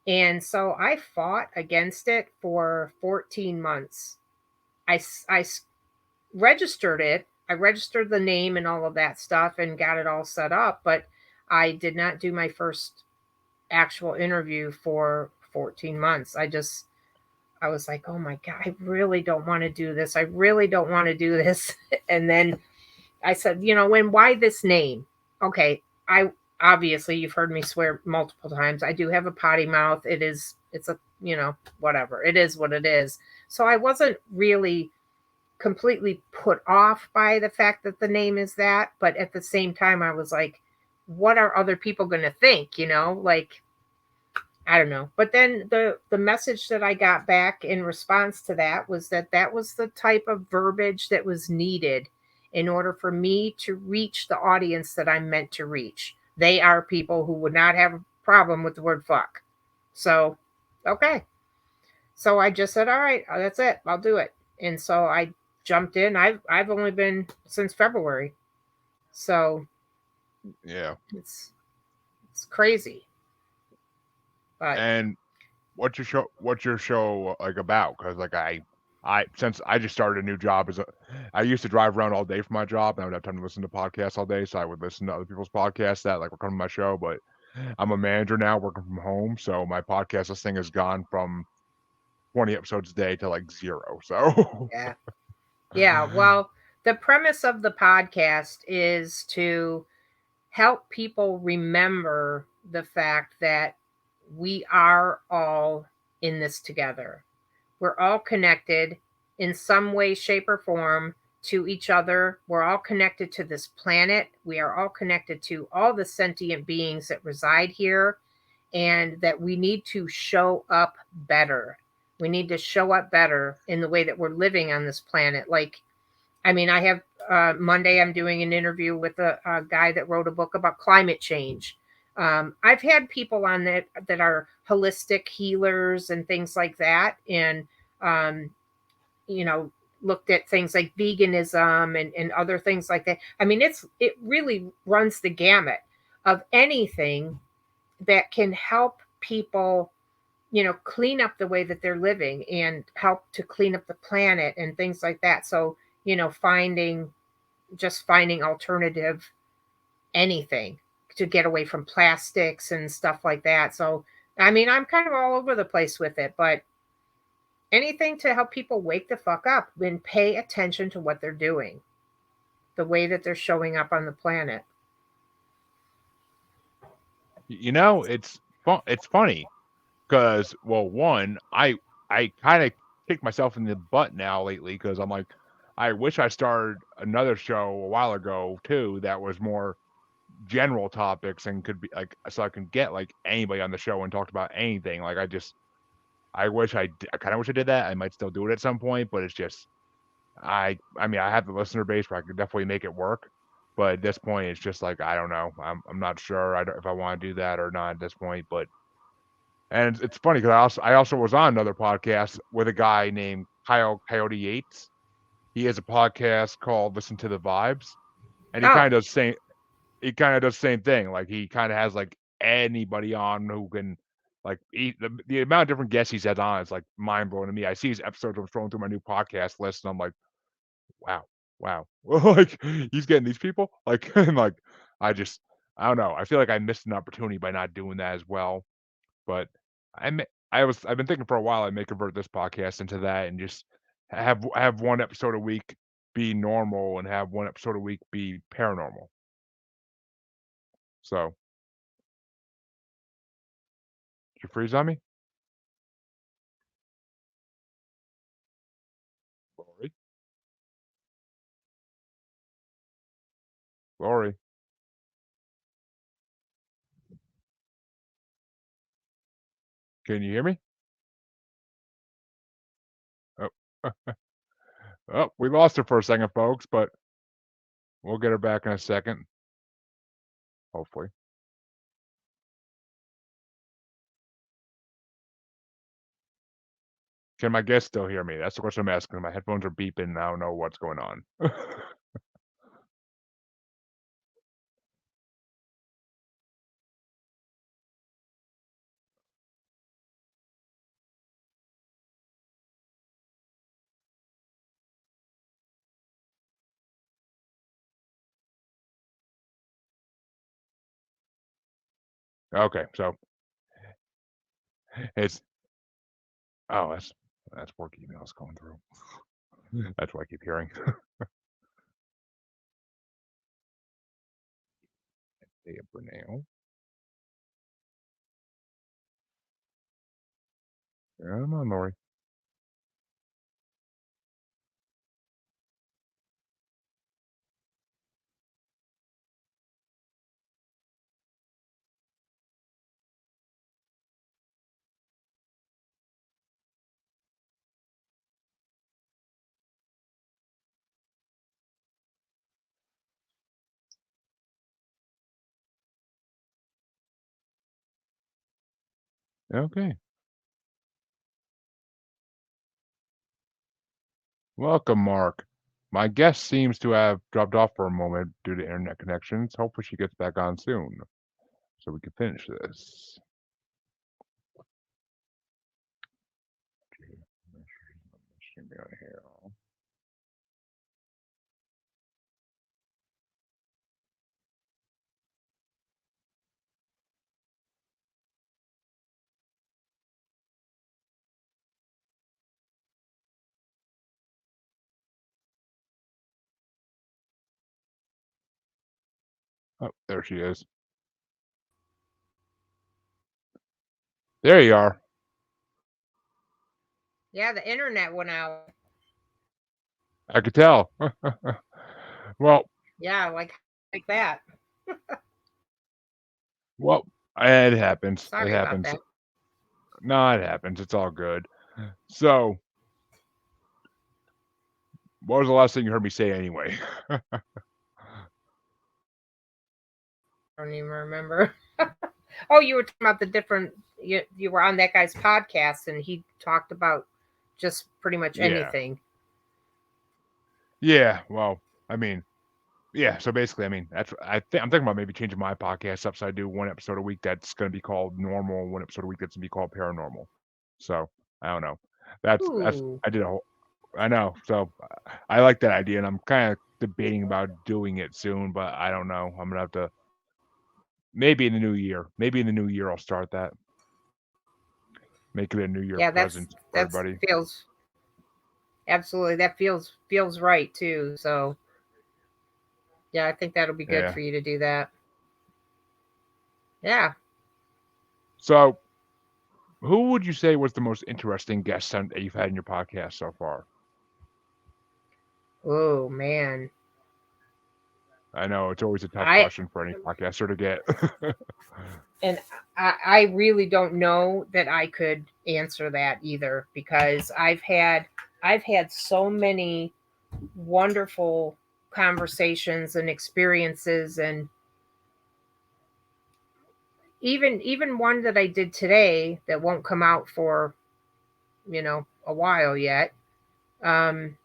And so I fought against it for 14 months. I registered it. I registered the name and all of that stuff and got it all set up, but I did not do my first actual interview for 14 months. I was like, oh my God, I really don't want to do this. I really don't want to do this. And then I said, why this name? Okay, I obviously you've heard me swear multiple times. I do have a potty mouth. It's a, whatever. It is what it is. So I wasn't really completely put off by the fact that the name is that, but at the same time I was like, what are other people going to think, Like I don't know. But then the message that I got back in response to that was that that was the type of verbiage that was needed in order for me to reach the audience that I'm meant to reach. They are people who would not have a problem with the word fuck. So, okay. So I just said, "All right, that's it. I'll do it." And so I jumped in. I've only been since February. So, Yeah, it's it's crazy. But and what's your show like about? Because I since I just started a new job I used to drive around all day for my job, and I would have time to listen to podcasts all day, so I would listen to other people's podcasts that like were coming to my show. But I'm a manager now, working from home, so my podcast listening has gone from 20 episodes a day to like zero. So yeah. Yeah, well, the premise of the podcast is to help people remember the fact that we are all in this together. We're all connected in some way, shape, or form to each other. We're all connected to this planet. We are all connected to all the sentient beings that reside here, and that we need to show up better. We need to show up better in the way that we're living on this planet. Like, I mean, I have Monday, I'm doing an interview with a guy that wrote a book about climate change. I've had people on that are holistic healers and things like that, and um, you know, looked at things like veganism and other things like that. I mean, it really runs the gamut of anything that can help people, clean up the way that they're living and help to clean up the planet and things like that. So, finding alternative anything to get away from plastics and stuff like that. So, I mean, I'm kind of all over the place with it, but anything to help people wake the fuck up and pay attention to what they're doing, the way that they're showing up on the planet. It's funny because, well, one, I kind of kick myself in the butt now lately because I'm like, I wish I started another show a while ago too that was more general topics and could be like, so I can get like anybody on the show and talked about anything. Like I kind of wish I did that. I might still do it at some point, but it's just I mean I have the listener base where I could definitely make it work. But at this point, it's just like I don't know. I'm not sure if I want to do that or not at this point. But and it's funny because I also was on another podcast with a guy named Kyle Coyote Yates. He has a podcast called Listen to the Vibes, and Oh, he kind of does the same thing. Like he kind of has like anybody on who can the amount of different guests he's had on is like mind blowing to me. I see his episodes. I'm scrolling through my new podcast list, and I'm like, wow, wow, like he's getting these people. Like and like I don't know. I feel like I missed an opportunity by not doing that as well. But I've been thinking for a while I may convert this podcast into that and just have one episode a week be normal and have one episode a week be paranormal. So did you freeze on me, Lori? Lori, can you hear me? Oh, oh, we lost her for a second, folks, but we'll get her back in a second, hopefully. Can my guest still hear me? That's the question I'm asking. My headphones are beeping and I don't know what's going on. Okay, so it's oh, that's work emails going through. That's what I keep hearing. Hey, Brunel. Come on, Lori. Okay. Welcome, Mark. My guest seems to have dropped off for a moment due to internet connections. Hopefully she gets back on soon so we can finish this. Oh, there she is. There you are. yeah, the internet went out. I could tell. well, Yeah, like that. well, it happens. It Sorry about happens. that. No, it happens. It's all good. So, what was the last thing you heard me say anyway? I don't even remember. Oh, you were talking about the different. You were on that guy's podcast, and he talked about just pretty much yeah. anything. Yeah. Well, I mean, yeah. So basically, I mean, I'm thinking about maybe changing my podcast up so I do one episode a week that's going to be called normal, one episode a week that's going to be called paranormal. So I don't know. That's Ooh. I did a whole. I know. So I like that idea, and I'm kind of debating about doing it soon, but I don't know. I'm gonna have to maybe in the new year. Maybe in the new year I'll start that. Make it a New Year Yeah, present for that's everybody. feels absolutely, that feels right too. So yeah, I think that'll be good Yeah. for you to do that. Yeah. So who would you say was the most interesting guest that you've had in your podcast so far? Oh man. I know it's always a tough I question for any podcaster to get. and I really don't know that I could answer that either, because I've had so many wonderful conversations and experiences, and even one that I did today that won't come out for, a while yet. Um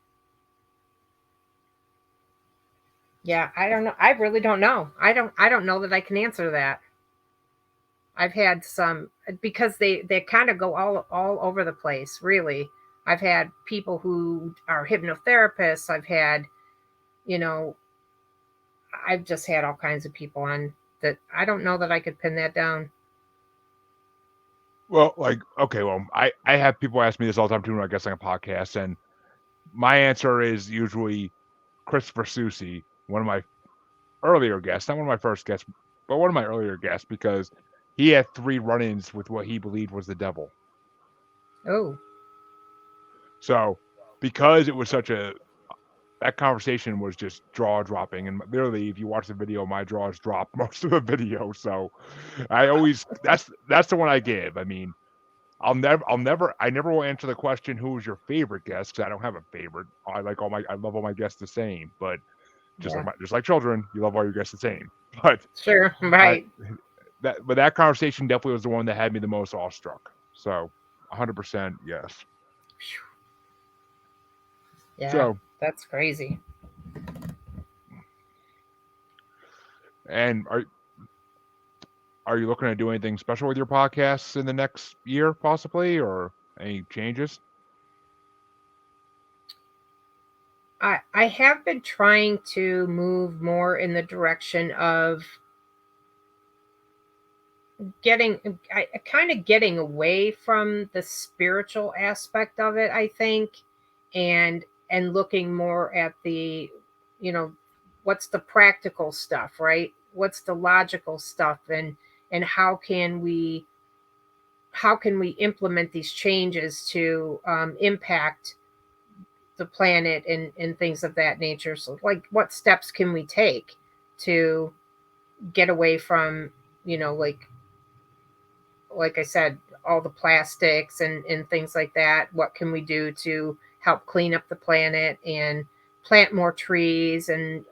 yeah, I don't know. I really don't know. I don't know that I can answer that. I've had some, because they kind of go all over the place, really. I've had people who are hypnotherapists. You know, I've just had all kinds of people on that. I don't know that I could pin that down. Well, like, okay, well, I have people ask me this all the time too when I guest on a podcast, and my answer is usually Christopher Susi, one of my earlier guests, not one of my first guests, but one of my earlier guests, because he had 3 run-ins with what he believed was the devil. Oh, So, because it was such a that conversation was just jaw dropping, and literally, if you watch the video, my jaws drop most of the video. So, I always that's the one I give. I mean, I never will answer the question, "Who was your favorite guest?" Because I don't have a favorite. I love all my guests the same. But yeah, just like children, you love all your guests the same. But sure, I right. that conversation definitely was the one that had me the most awestruck. So, 100% yes. Yeah, So, that's crazy. and are you looking to do anything special with your podcasts in the next year, possibly, or any changes? I have been trying to move more in the direction of getting kind of getting away from the spiritual aspect of it, I think, and looking more at the, you know what's the practical stuff, right? What's the logical stuff, and how can we implement these changes to impact the planet, and things of that nature. So, like, what steps can we take to get away from, like I said, all the plastics, and things like that. What can we do to help clean up the planet, and plant more trees, and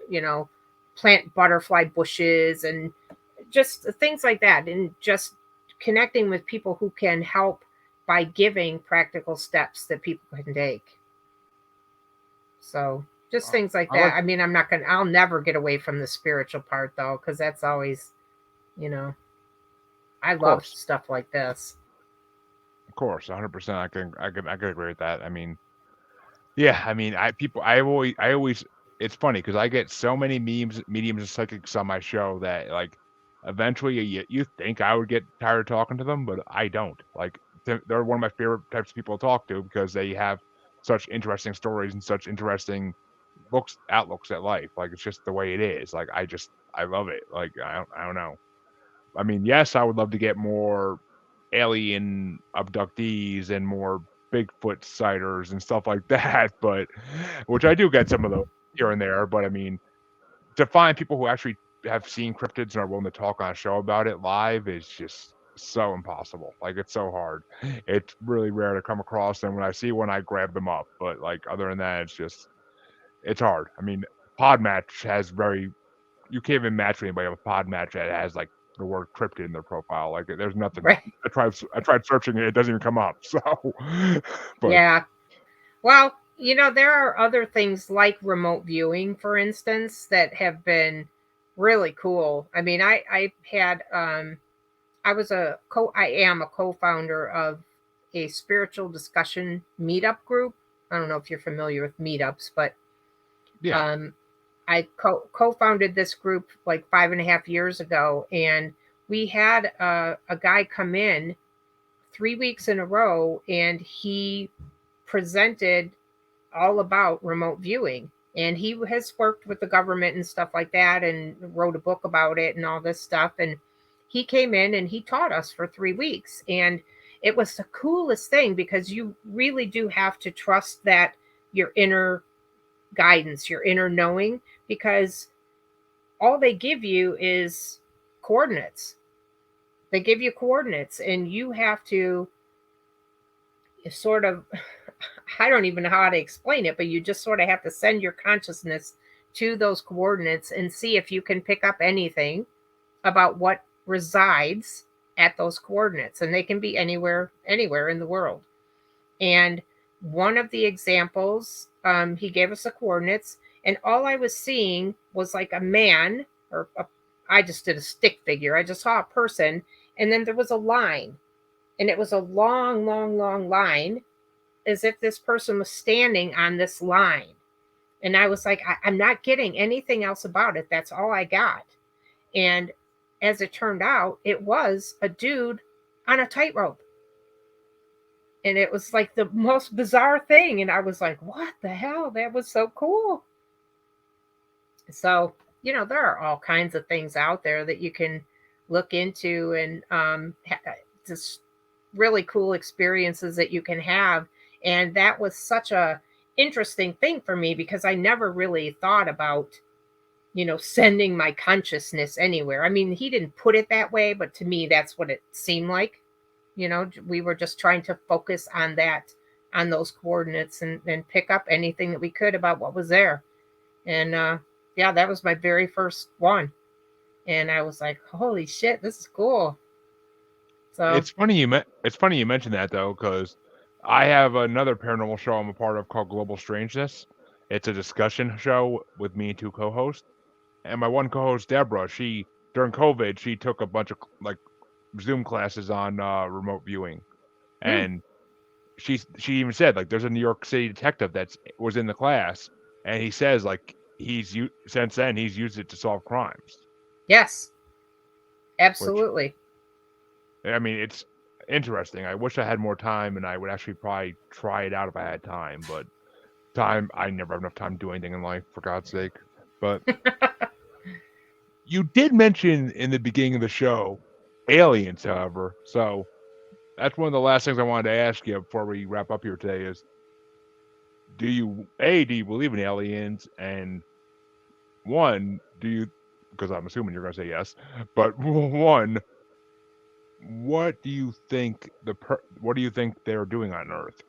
plant butterfly bushes, and just things like that, and just connecting with people who can help by giving practical steps that people can take. So just things like I like, that. I mean, I'll never get away from the spiritual part, though, because that's always, you know, I of love course, stuff like this. 100%. I can agree with that. I mean, yeah, I mean, I always, it's funny because I get so many mediums, and psychics on my show that like, eventually you think I would get tired of talking to them, but I don't. Like, they're one of my favorite types of people to talk to because they have such interesting stories and such interesting outlooks at life. Like, it's just the way it is. Like, I love it. Like, I don't know. I mean, yes, I would love to get more alien abductees and more Bigfoot sighters and stuff like that, but which I do get some of those here and there. But I mean, to find people who actually have seen cryptids and are willing to talk on a show about it live is just so impossible. Like, it's so hard. It's really rare to come across, and when I see one, I grab them up. But like, other than that, it's hard. I mean, Podmatch has very you can't even match anybody with a pod match that has like the word cryptid in their profile. Like, there's nothing. Right. I tried searching it; it doesn't even come up. So, but Yeah. Well, there are other things like remote viewing, for instance, that have been really cool. I mean, I am a co-founder of a spiritual discussion meetup group. I don't know if you're familiar with meetups, but Yeah. um, I co-founded this group like 5.5 years ago, and we had a guy come in 3 weeks in a row, and he presented all about remote viewing. And he has worked with the government and stuff like that, and wrote a book about it and all this stuff. And he came in and he taught us for 3 weeks, and it was the coolest thing because you really do have to trust that your inner guidance, your inner knowing, because all they give you is coordinates. They give you coordinates, and you have to sort of, I don't even know how to explain it, but you just sort of have to send your consciousness to those coordinates and see if you can pick up anything about what resides at those coordinates. And they can be anywhere in the world. And one of the examples, he gave us the coordinates, and all I was seeing was like a man, I just did a stick figure. I just saw a person, and then there was a line, and it was a long, long, long line, as if this person was standing on this line. And I was like, I'm not getting anything else about it. That's all I got. And as it turned out, it was a dude on a tightrope. And it was like the most bizarre thing. And I was like, what the hell? That was so cool. So, there are all kinds of things out there that you can look into, and just really cool experiences that you can have. And that was such a interesting thing for me because I never really thought about, sending my consciousness anywhere. I mean, he didn't put it that way, but to me, that's what it seemed like. We were just trying to focus on that, on those coordinates, and pick up anything that we could about what was there. And yeah, that was my very first one. And I was like, holy shit, this is cool. So, It's funny you mentioned that though, because I have another paranormal show I'm a part of called Global Strangeness. It's a discussion show with me and two co-hosts. And my one co-host Deborah, she during COVID she took a bunch of like Zoom classes on remote viewing, hmm, and she even said like there's a New York City detective that was in the class, and he says like since then he's used it to solve crimes, yes, which absolutely. I mean it's interesting. I wish I had more time, and I would actually probably try it out if I had time, but I never have enough time to do anything in life, for God's sake. But you did mention in the beginning of the show aliens, however, so that's one of the last things I wanted to ask you before we wrap up here today is do you believe in aliens, and one, do you, because I'm assuming you're going to say yes, but one, what do you think they're doing on Earth?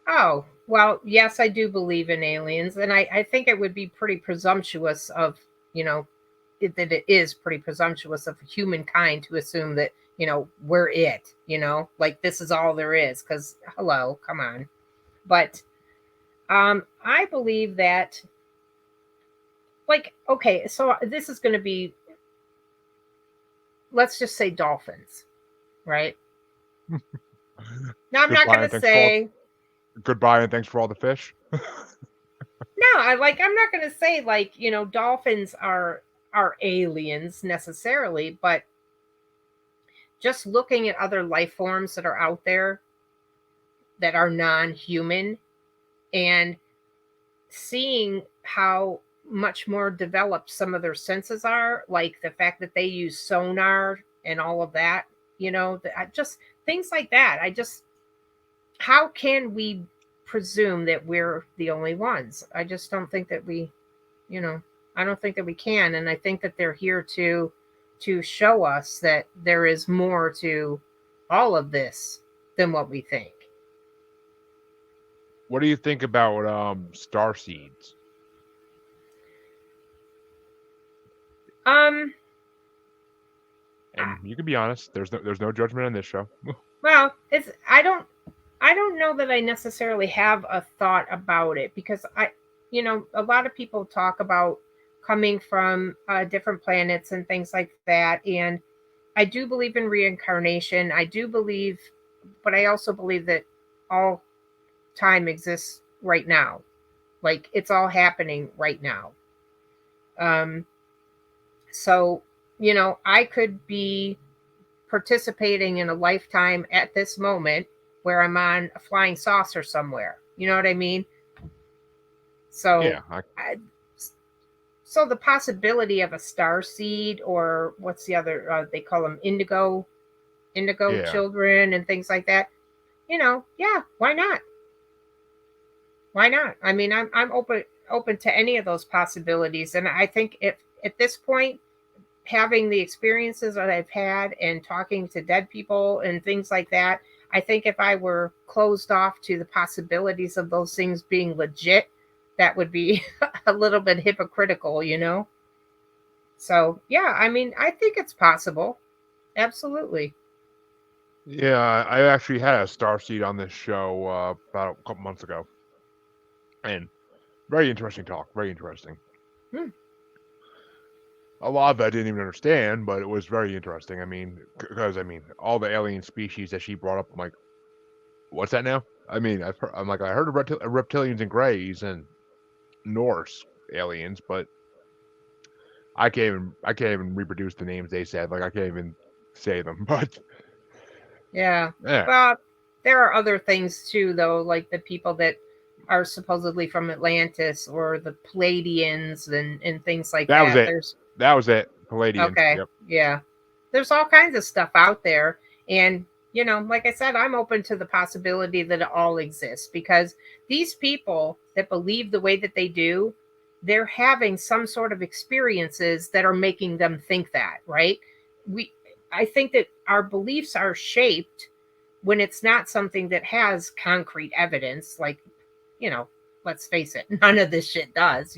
Oh, well, yes, I do believe in aliens. And I think it would be pretty presumptuous of, you know, that it is pretty presumptuous of humankind to assume that, we're it, like this is all there is. Because, hello, come on. But I believe that, like, okay, so this is going to be, let's just say dolphins, right? Now, I'm not Goodbye going and to thanks for all, say, goodbye and thanks for all the fish. no, I'm not going to say like, dolphins are aliens necessarily, but just looking at other life forms that are out there that are non-human, and seeing how much more developed some of their senses are, like the fact that they use sonar and all of that, just things like that. How can we presume that we're the only ones? I just don't think that you know, I don't think that we can, and I think that they're here to show us that there is more to all of this than what we think. What do you think about star seeds? Um, And you can be honest. There's no judgment on this show. well, I don't know that I necessarily have a thought about it because a lot of people talk about coming from different planets and things like that, and I do believe in reincarnation. I do believe but I also believe that all time exists right now. Like it's all happening right now. Um, so, I could be participating in a lifetime at this moment where I'm on a flying saucer somewhere. You know what I mean? So, Yeah, I, I, so the possibility of a star seed, or what's the other? They call them indigo yeah, children, and things like that. Yeah, why not? Why not? I mean, I'm open to any of those possibilities, and I think if at this point, having the experiences that I've had and talking to dead people and things like that, I think if I were closed off to the possibilities of those things being legit, that would be a little bit hypocritical. So, yeah, I mean, I think it's possible. Absolutely. yeah. I actually had a starseed on this show about a couple months ago, and very interesting talk. Very interesting. Hmm. A lot of it I didn't even understand, but it was very interesting. I mean, because I mean, all the alien species that she brought up, I'm like, what's that now? I mean, I'm like, I heard of reptilians and greys and Norse aliens, but I can't even reproduce the names they said. Like, I can't even say them. But Yeah. yeah, Well, there are other things too, though, like the people that are supposedly from Atlantis, or the Palladians, and things like that was that. it. That was it. Palladians. Okay. Yep. Yeah. There's all kinds of stuff out there. And, like I said, I'm open to the possibility that it all exists, because these people that believe the way that they do, they're having some sort of experiences that are making them think that, right? We I think that our beliefs are shaped when it's not something that has concrete evidence, like, you know, let's face it, none of this shit does.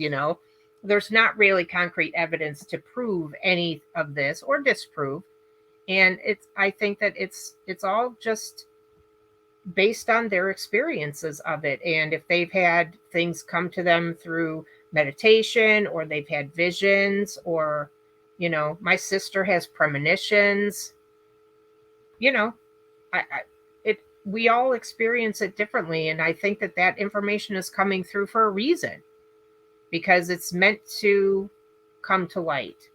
There's not really concrete evidence to prove any of this or disprove. And I think that it's all just based on their experiences of it. And if they've had things come to them through meditation, or they've had visions, or my sister has premonitions, you know, it we all experience it differently, and I think that that information is coming through for a reason, because it's meant to come to light.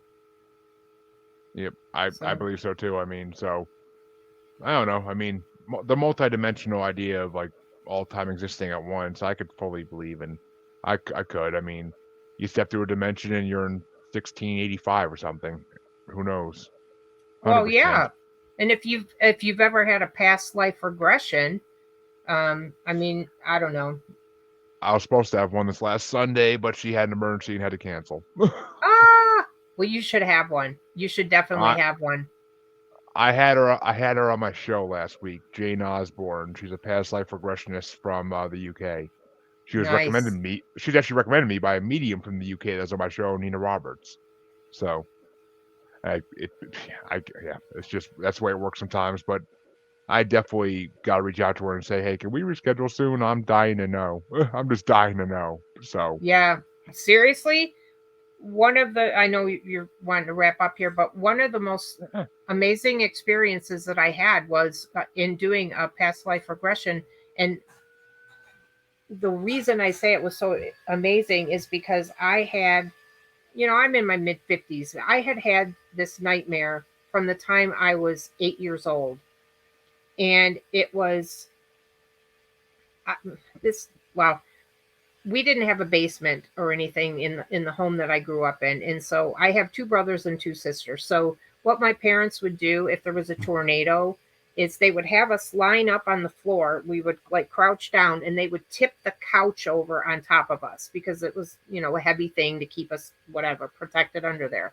Yep. I So, believe so too. I mean, so I don't know. I mean, the multidimensional idea of like all time existing at once, I could fully believe in. I could. I mean, you step through a dimension and you're in 1685 or something. Who knows? well, 100%. yeah. And if you've ever had a past life regression, I mean, I don't know. I was supposed to have one this last Sunday, but she had an emergency and had to cancel. Ah, well, you should have one. You should definitely I have one. I had her. I had her on my show last week. Jane Osborne. She's a past life regressionist from the UK. She was recommended Nice. me. She's actually recommended me by a medium from the UK that's on my show, Nina Roberts. So it, yeah, it's just that's the way it works sometimes. But I definitely got to reach out to her and say, hey, can we reschedule soon? I'm dying to know. I'm just dying to know. So Yeah. Seriously, one of the I know you're wanting to wrap up here, but one of the most amazing experiences that I had was in doing a past life regression. And the reason I say it was so amazing is because I'm in my mid 50s. I had had this nightmare from the time I was 8 years old. And it was uh, this, wow, we didn't have a basement or anything in the home that I grew up in. And so I have two brothers and two sisters. So what my parents would do if there was a tornado is they would have us line up on the floor. We would like crouch down, and they would tip the couch over on top of us, because it was, a heavy thing to keep us whatever protected under there.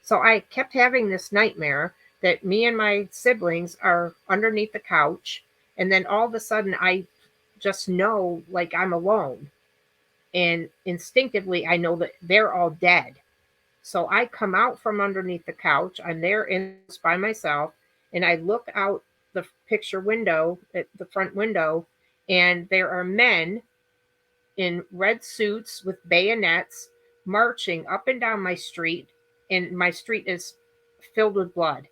So I kept having this nightmare that me and my siblings are underneath the couch, and then all of a sudden I just know like I'm alone, and instinctively I know that they're all dead. So I come out from underneath the couch. I'm there in the house by myself, and I look out the picture window, at the front window, and there are men in red suits with bayonets marching up and down my street, and my street is filled with blood.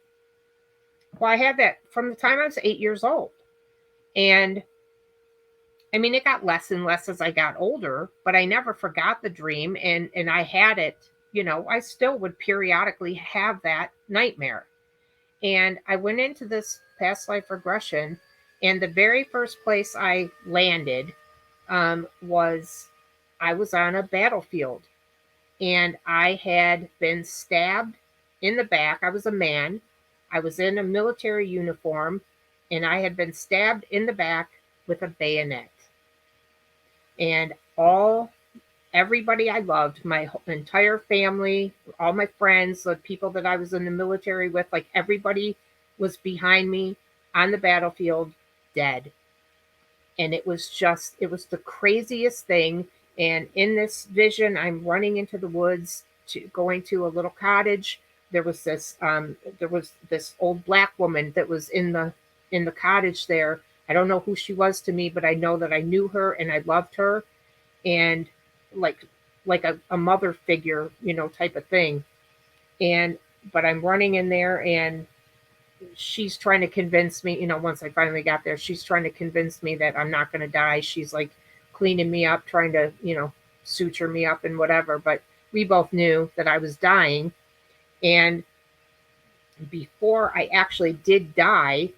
Well, I had that from the time I was 8 years old. And I mean, it got less and less as I got older, but I never forgot the dream, and I had it, I still would periodically have that nightmare. And I went into this past life regression, and the very first place I landed was I was on a battlefield, and I had been stabbed in the back. I was a man. I was in a military uniform, and I had been stabbed in the back with a bayonet. And everybody I loved, my entire family, all my friends, the people that I was in the military with, like everybody was behind me on the battlefield, dead. And it was the craziest thing. And in this vision, I'm running into the woods to going to a little cottage. There was this old black woman that was in the cottage there. I don't know who she was to me, but I know that I knew her and I loved her, and like a mother figure, type of thing. And but I'm running in there, and she's trying to convince me, once I finally got there, she's trying to convince me that I'm not going to die. She's like cleaning me up, trying to, suture me up and whatever. But we both knew that I was dying. And before I actually did die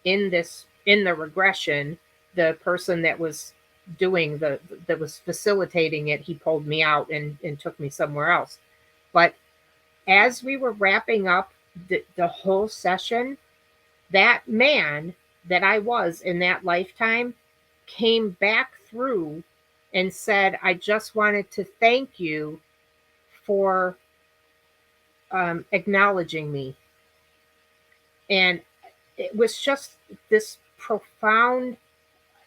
in the regression, the person that was that was facilitating it, he pulled me out and took me somewhere else. But as we were wrapping up the whole session, that man that I was in that lifetime came back through and said, I just wanted to thank you for acknowledging me. And it was just this profound,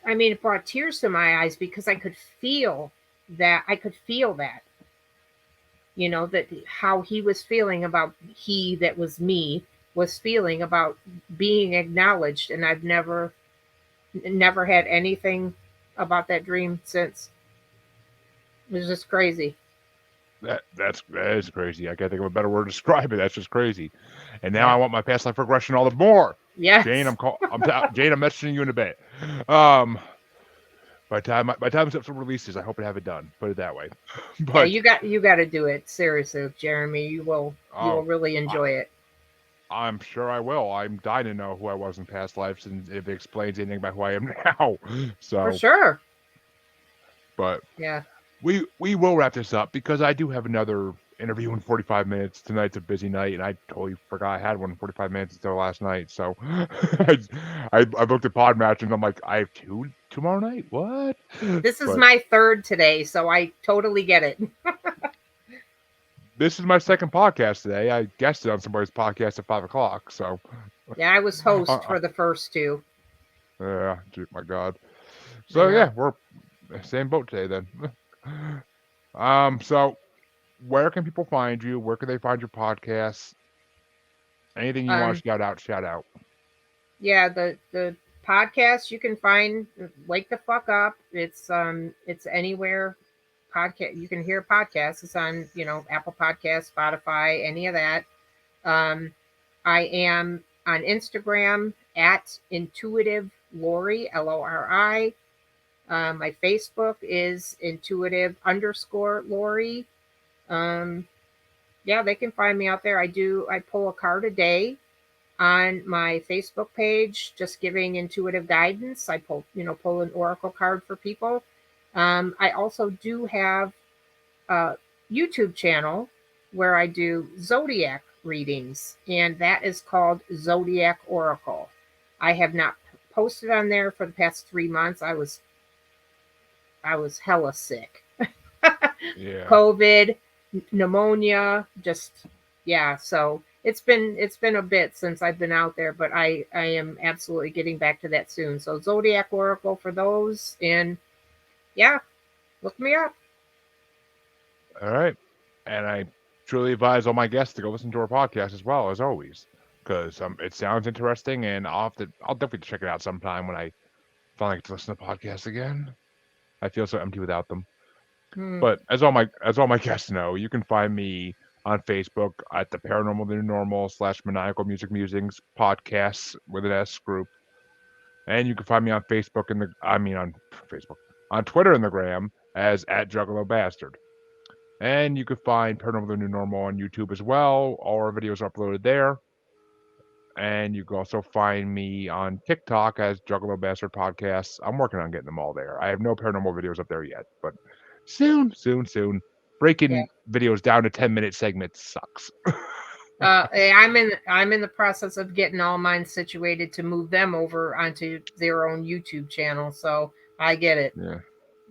I mean, it brought tears to my eyes because I could feel that. I could feel that, that how he was feeling about he that was me was feeling about being acknowledged. And I've never had anything about that dream since. It was just crazy. That is crazy. I can't think of a better word to describe it. That's just crazy. And now Yeah. I want my past life regression all the more. Yes. Jane, Jane, I'm messaging you in a bit. Um, by the time this episode releases, I hope to have it done. Put it that way. Yeah, But you got to do it seriously, Jeremy. You will oh, really enjoy it. I'm sure I will. I'm dying to know who I was in past lives and if it explains anything about who I am now. For So, sure. but Yeah. we will wrap this up because I do have another interview in 45 minutes. Tonight's a busy night, and I totally forgot I had one in 45 minutes until last night. So I, I looked at Podmatch and I'm like, I have two tomorrow night. What? This is But my third today, so I totally get it. this is my second podcast today. I guested on somebody's podcast at 5 o'clock. So Yeah, I was host uh, for the first two. yeah, my God. I So know. yeah, we're same boat today then. So where can people find you? Where can they find your podcasts? Anything you want Um, to shout out, shout out. yeah, the podcast you can find, Wake the Fuck Up. It's anywhere podcast you can hear podcasts. It's on, Apple Podcasts, Spotify, any of that. Um, I am on Instagram at Intuitive Lori, Lori. My Facebook is intuitive underscore Lori. Um, yeah, they can find me out there. I pull a card a day on my Facebook page, just giving intuitive guidance. I pull an oracle card for people. I also do have a YouTube channel where I do zodiac readings, and that is called Zodiac Oracle. I have not posted on there for the past 3 months. I was hella sick. Yeah. COVID, pneumonia, just yeah. So it's been a bit since I've been out there, but I am absolutely getting back to that soon. So Zodiac Oracle for those, and yeah, look me up. All right. And I truly advise all my guests to go listen to our podcast as well, as always, because it sounds interesting, and I'll definitely check it out sometime when I finally get to listen to podcasts again. I feel so empty without them. Hmm. But as all my guests know, you can find me on Facebook at the Paranormal the New Normal / Maniacal Music Musings podcasts with an S group. And you can find me on Facebook on Facebook, on Twitter and the Gram as @JuggaloBastard. And you can find Paranormal the New Normal on YouTube as well. All our videos are uploaded there. And you can also find me on TikTok as Juggalo Bastard Podcasts. I'm working on getting them all there. I have no paranormal videos up there yet, but soon, soon, soon. Yeah. Breaking videos down to 10-minute segments sucks. I'm in the process of getting all mine situated to move them over onto their own YouTube channel. So I get it. Yeah.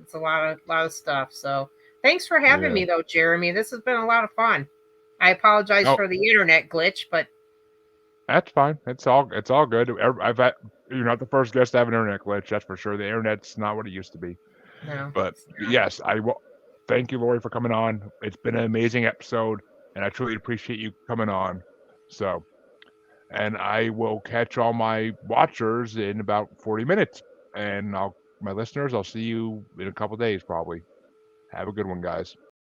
It's a lot of stuff. So thanks for having Yeah. me though, Jeremy. This has been a lot of fun. I apologize Oh, for the internet glitch, but that's fine. It's all good. I've had, you're not the first guest to have an internet glitch, that's for sure. The internet's not what it used to be. no, But it's not. yes, I will. Thank you, Lori, for coming on. It's been an amazing episode, and I truly appreciate you coming on. So, and I will catch all my watchers in about 40 minutes. And my listeners, I'll see you in a couple days probably. Have a good one, guys.